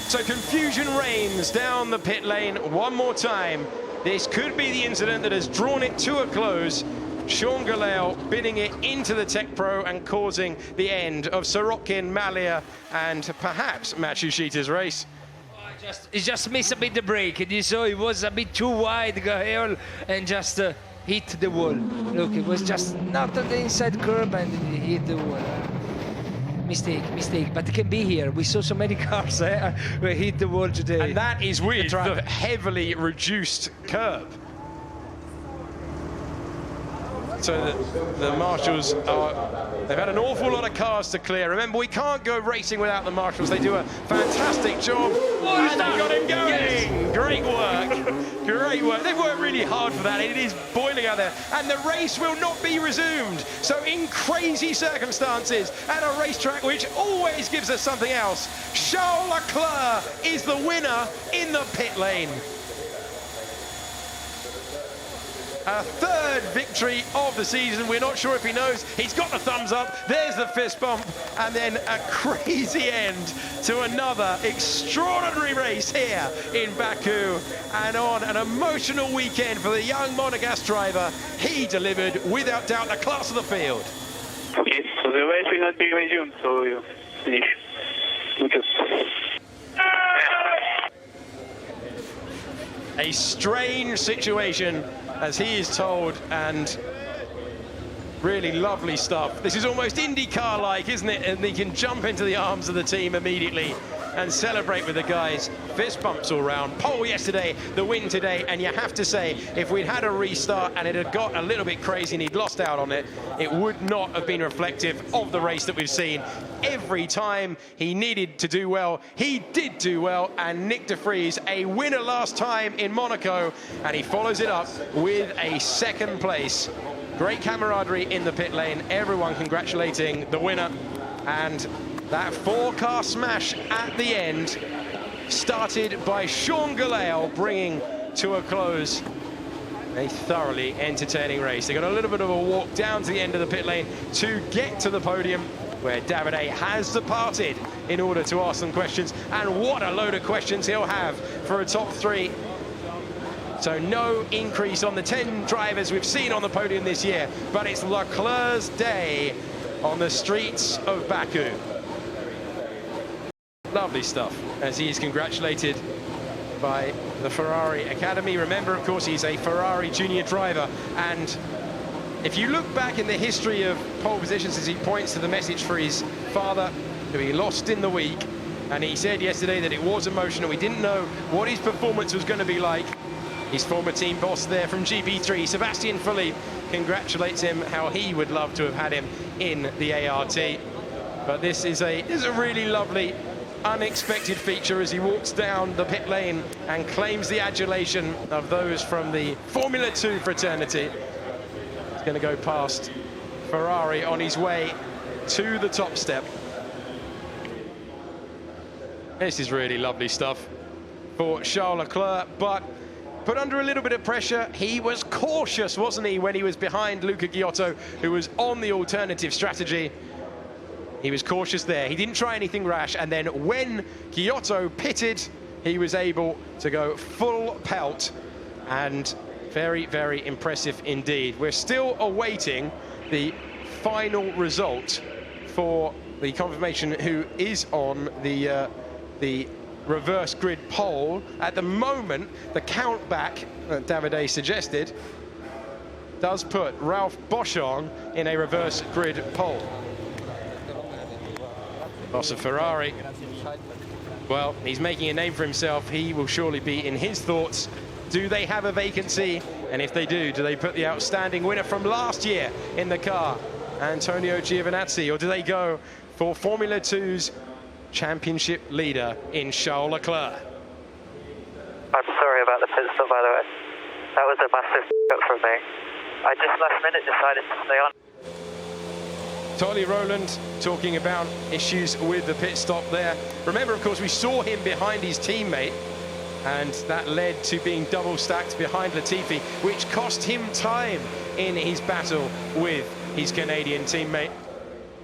So confusion reigns down the pit lane one more time. This could be the incident that has drawn it to a close. Sean Galeo bidding it into the Tech Pro and causing the end of Sorokin, Malia and perhaps Matsushita's race. He just missed a bit the brake, and you saw it was a bit too wide, Gael, and just hit the wall. Look, it was just not on the inside curb and he hit the wall. Mistake, but it can be here. We saw so many cars who hit the wall today. And that is with the heavily reduced curb. So the marshals they've had an awful lot of cars to clear. Remember, we can't go racing without the marshals. They do a fantastic job. And they got him going. Yes. Great work. Great work. They've worked really hard for that. It is boiling out there. And the race will not be resumed. So in crazy circumstances at a racetrack which always gives us something else, Charles Leclerc is the winner in the pit lane. A third victory of the season. We're not sure if he knows. He's got the thumbs up. There's the fist bump. And then a crazy end to another extraordinary race here in Baku. And on an emotional weekend for the young Monegasque driver, he delivered, without doubt, the class of the field. Yes, so the race will not be resumed, so you finish. Lucas. A strange situation, as he is told, and really lovely stuff. This is almost IndyCar-like, isn't it? And he can jump into the arms of the team immediately and celebrate with the guys. Fist bumps all round. Pole yesterday, the win today, and you have to say, if we'd had a restart and it had got a little bit crazy and he'd lost out on it, it would not have been reflective of the race that we've seen. Every time he needed to do well, he did do well, and Nick de Vries, a winner last time in Monaco, and he follows it up with a second place. Great camaraderie in the pit lane, everyone congratulating the winner, and that four-car smash at the end, started by Sean Galeo, bringing to a close a thoroughly entertaining race. They got a little bit of a walk down to the end of the pit lane to get to the podium, where Davide has departed in order to ask them questions, and what a load of questions he'll have for a top three. So no increase on the 10 drivers we've seen on the podium this year, but it's Leclerc's day on the streets of Baku. Lovely stuff, as he is congratulated by the Ferrari Academy. Remember, of course, he's a Ferrari junior driver, and if you look back in the history of pole positions, as he points to the message for his father, who he lost in the week, and he said yesterday that it was emotional. We didn't know what his performance was going to be like. His former team boss there from GP3, Sebastian Philippe, congratulates him how he would love to have had him in the ART. But this is a really lovely, unexpected feature as he walks down the pit lane and claims the adulation of those from the Formula 2 fraternity. He's going to go past Ferrari on his way to the top step. This is really lovely stuff for Charles Leclerc, but put under a little bit of pressure. He was cautious, wasn't he, when he was behind Luca Giotto, who was on the alternative strategy. He was cautious there. He didn't try anything rash, and then when Giotto pitted, he was able to go full pelt, and very, very impressive indeed. We're still awaiting the final result for the confirmation who is on the reverse grid pole. At the moment, the count back that Davide suggested does put Ralph Boschong in a reverse grid pole. Boss of Ferrari, well, he's making a name for himself. He will surely be in his thoughts. Do they have a vacancy? And if they do they put the outstanding winner from last year in the car, Antonio Giovinazzi, or do they go for Formula 2's championship leader in Charles Leclerc? I'm sorry about the pit stop, by the way. That was a massive up from me. I just last minute decided to stay on. Olli Rowland talking about issues with the pit stop there. Remember, of course, we saw him behind his teammate, and that led to being double stacked behind Latifi, which cost him time in his battle with his Canadian teammate.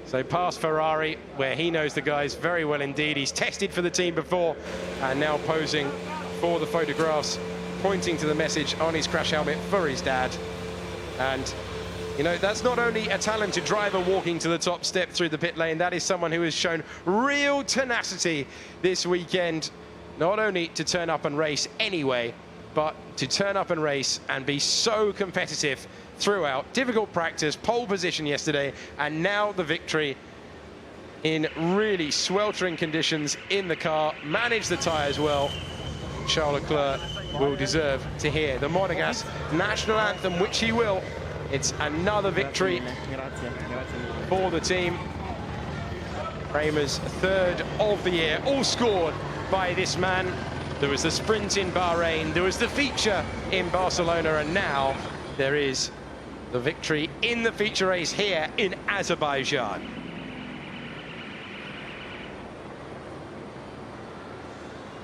So past Ferrari, where he knows the guys very well indeed. He's tested for the team before, and now posing for the photographs, pointing to the message on his crash helmet for his dad. And you know, that's not only a talented driver walking to the top step through the pit lane, that is someone who has shown real tenacity this weekend, not only to turn up and race anyway, but to turn up and race and be so competitive throughout. Difficult practice, pole position yesterday, and now the victory in really sweltering conditions in the car. Managed the tyres well. Charles Leclerc will deserve to hear the Monegasque national anthem, which he will. It's another victory for the team. Kramer's third of the year, all scored by this man. There was the sprint in Bahrain, there was the feature in Barcelona, and now there is the victory in the feature race here in Azerbaijan.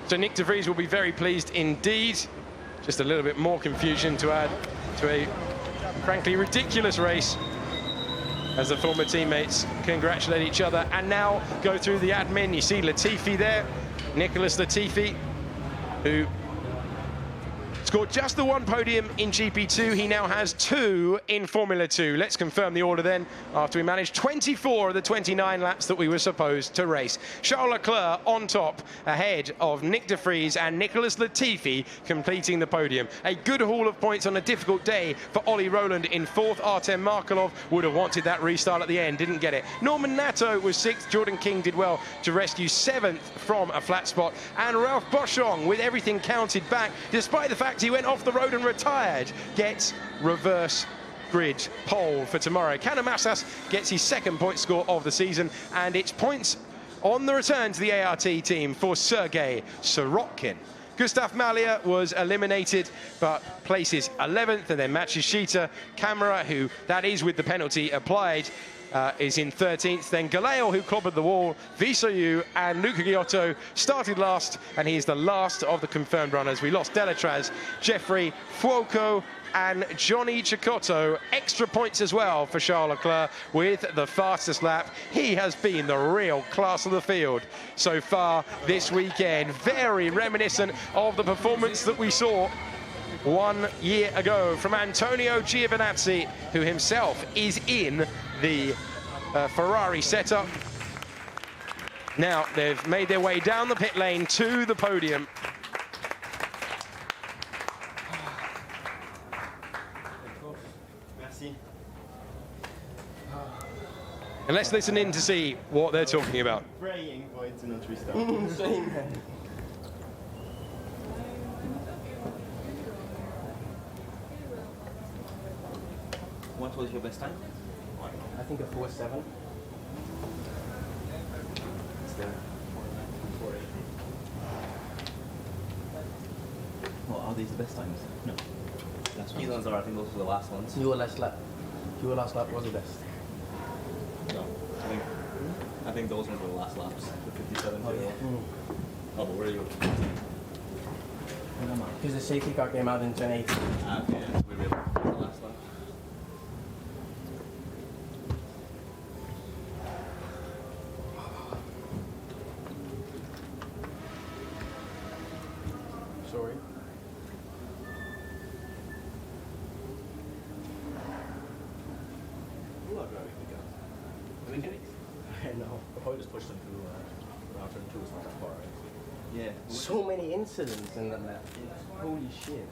So Nick de Vries will be very pleased indeed. Just a little bit more confusion to add to a frankly ridiculous race as the former teammates congratulate each other and now go through the admin. You see Latifi there, Nicholas Latifi, who scored just the one podium in GP2. He now has 2 in Formula 2. Let's confirm the order then, after we managed 24 of the 29 laps that we were supposed to race. Charles Leclerc on top, ahead of Nick de Vries and Nicholas Latifi completing the podium. A good haul of points on a difficult day for Olli Rowland in 4th. Artem Markelov would have wanted that restart at the end, didn't get it. Norman Nato was 6th. Jordan King did well to rescue 7th from a flat spot. And Ralph Boschung, with everything counted back, despite the fact he went off the road and retired, gets reverse grid pole for tomorrow. Kanemassas gets his 2nd point score of the season, and it's points on the return to the ART team for Sergei Sorokin. Gustav Malia was eliminated, but places 11th, and then Matsushita Kamara, who that is with the penalty applied, is in 13th. Then Galeo, who clobbered the wall, Visoyu and Luca Giotto started last, and he is the last of the confirmed runners. We lost Delatraz, Jeffrey, Fuoco and Johnny Chicotto. Extra points as well for Charles Leclerc with the fastest lap. He has been the real class of the field so far this weekend. Very reminiscent of the performance that we saw 1 year ago from Antonio Giovinazzi, who himself is in the Ferrari setup. Now they've made their way down the pit lane to the podium. And let's listen in to see what they're talking about. Praying for it to not restart. What was your best time? I think a 4.7. It's there. 4.8. Well, are these the best times? No. These ones are, I think those were the last ones. Your last lap. Your last lap was the best. No. I think those ones were the last laps. The 57 Oh, yeah. Oh, but where are you? Because the safety car came out in turn 8. Ah, okay, yeah, we were the last lap. Sorry. I know. I'll probably just push them through turn 2 is not that far, right? Yeah. So many incidents in that map. Holy shit.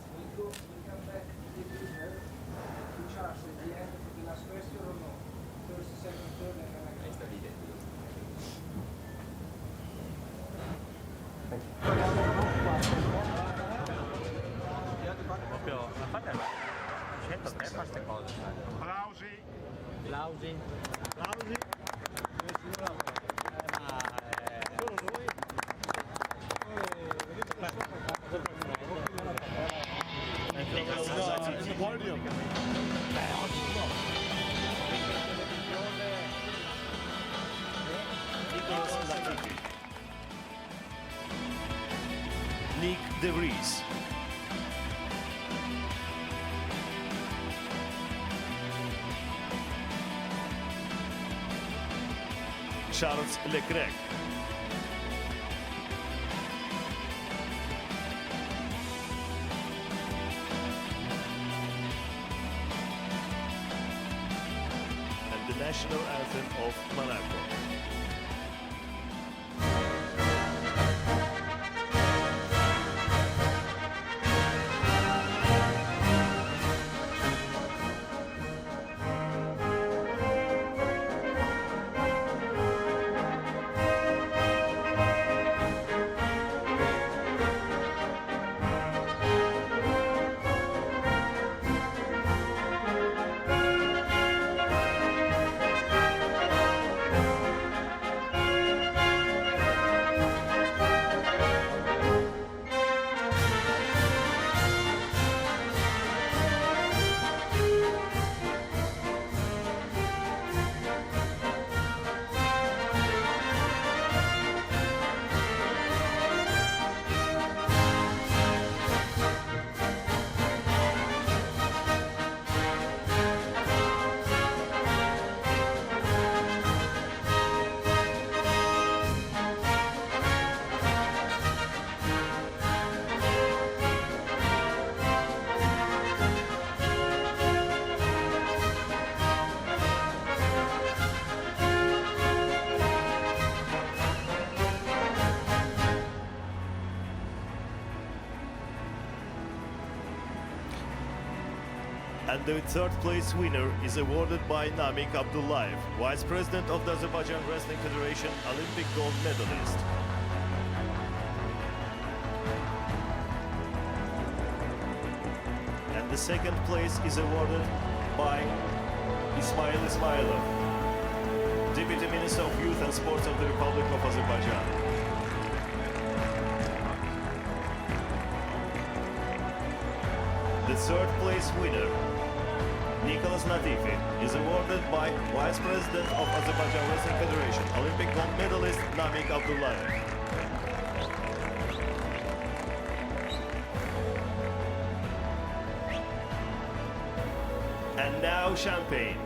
Nick de Vries. Charles Leclerc. And the national anthem of Monaco. And the third place winner is awarded by Namik Abdullayev, Vice President of the Azerbaijan Wrestling Federation, Olympic gold medalist. And the second place is awarded by Ismail Ismailov, Deputy Minister of Youth and Sports of the Republic of Azerbaijan. The third place winner, Nicholas Latifi, is awarded by Vice President of Azerbaijan Wrestling Federation, Olympic gold medalist Namik Abdullayev. And now champagne.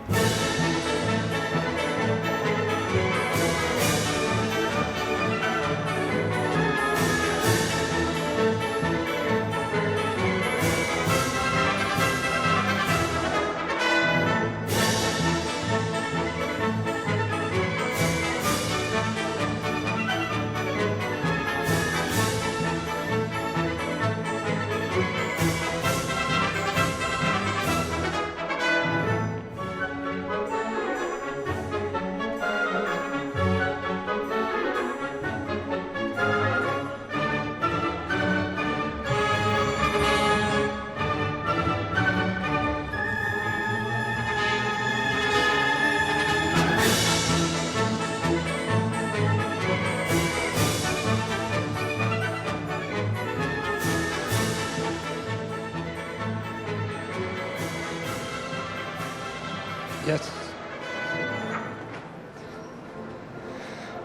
Yes.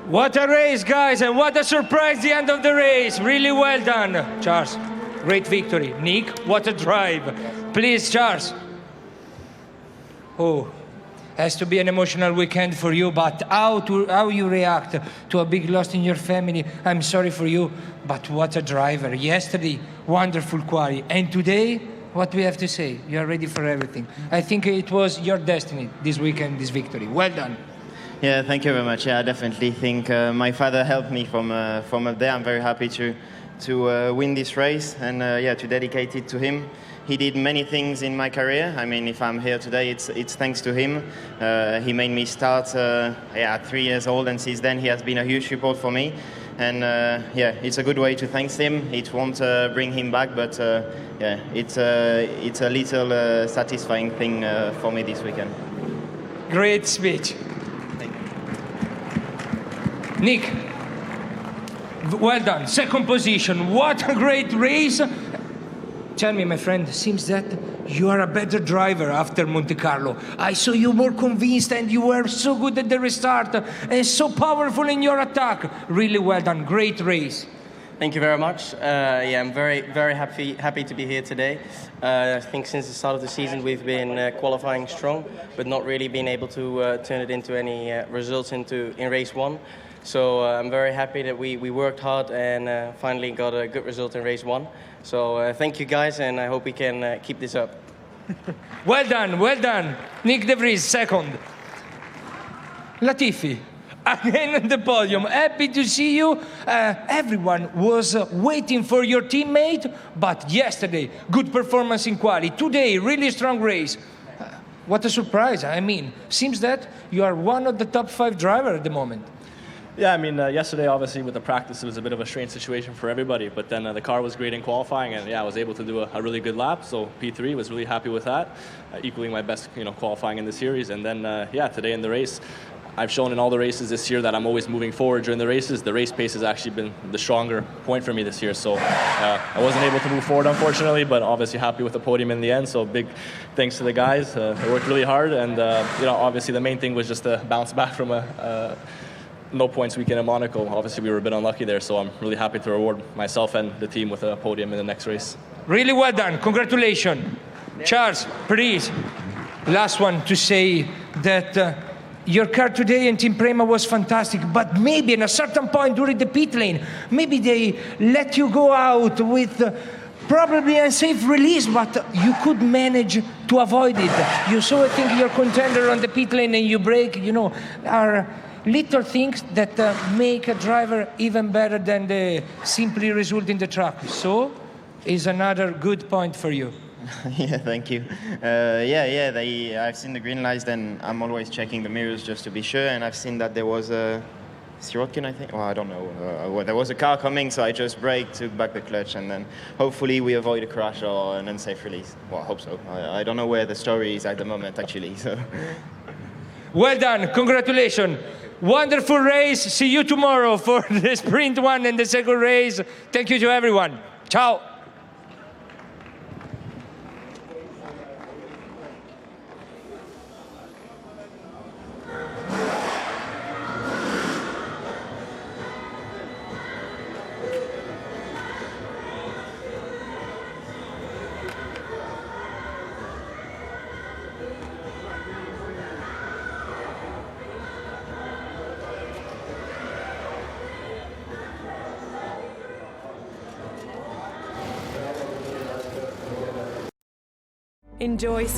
What a race, guys, and what a surprise, the end of the race. Really well done, Charles. Great victory. Nick, what a drive. Please, Charles. Oh, has to be an emotional weekend for you, but how you react to a big loss in your family, I'm sorry for you, but what a driver. Yesterday, wonderful quali, and today, what we have to say, you are ready for everything. I think it was your destiny this weekend, this victory. Well done. Yeah, thank you very much. Yeah, I definitely think my father helped me from up there. I'm very happy to win this race and to dedicate it to him. He did many things in my career. I mean, if I'm here today, it's thanks to him. He made me start at 3 years old, and since then he has been a huge support for me. And it's a good way to thank him. It won't bring him back, but it's a little satisfying thing for me this weekend. Great speech. Thank you. Nick, well done. Second position. What a great race. Tell me, my friend, seems that you are a better driver after Monte Carlo. I saw you more convinced and you were so good at the restart and so powerful in your attack. Really well done. Great race. Thank you very much. Yeah, I'm very happy to be here today. I think since the start of the season we've been qualifying strong, but not really been able to turn it into any results in race one. So I'm very happy that we worked hard and finally got a good result in race one. So thank you guys, and I hope we can keep this up. Well done. Nick De Vries, second. Latifi, again on the podium. Happy to see you. Everyone was waiting for your teammate, but yesterday, good performance in quali. Today, really strong race. What a surprise. I mean, seems that you are one of the top 5 drivers at the moment. Yeah, I mean, yesterday, obviously, with the practice, it was a bit of a strange situation for everybody. But then the car was great in qualifying, and yeah, I was able to do a really good lap. So P3 was really happy with that, equaling my best, qualifying in the series. And then, yeah, today in the race, I've shown in all the races this year that I'm always moving forward during the races. The race pace has actually been the stronger point for me this year. So I wasn't able to move forward, unfortunately, but obviously happy with the podium in the end. So big thanks to the guys. They worked really hard, and obviously the main thing was just to bounce back from a no points weekend in Monaco. Obviously, we were a bit unlucky there, so I'm really happy to reward myself and the team with a podium in the next race. Really well done. Congratulations. Charles, please, last one to say that your car today in Team Prema was fantastic, but maybe at a certain point during the pit lane, maybe they let you go out with probably unsafe release, but you could manage to avoid it. You saw, I think, your contender on the pit lane and you brake, are little things that make a driver even better than the simply result in the track. So, is another good point for you. Yeah, thank you. I've seen the green lights, then I'm always checking the mirrors just to be sure, and I've seen that there was a Sirotkin, I think. Well, I don't know. There was a car coming, so I just braked, took back the clutch, and then hopefully we avoid a crash or an unsafe release. Well, I hope so. I don't know where the story is at the moment, actually. So. Well done. Congratulations. Wonderful race. See you tomorrow for the sprint one and the second race. Thank you to everyone. Ciao. Enjoy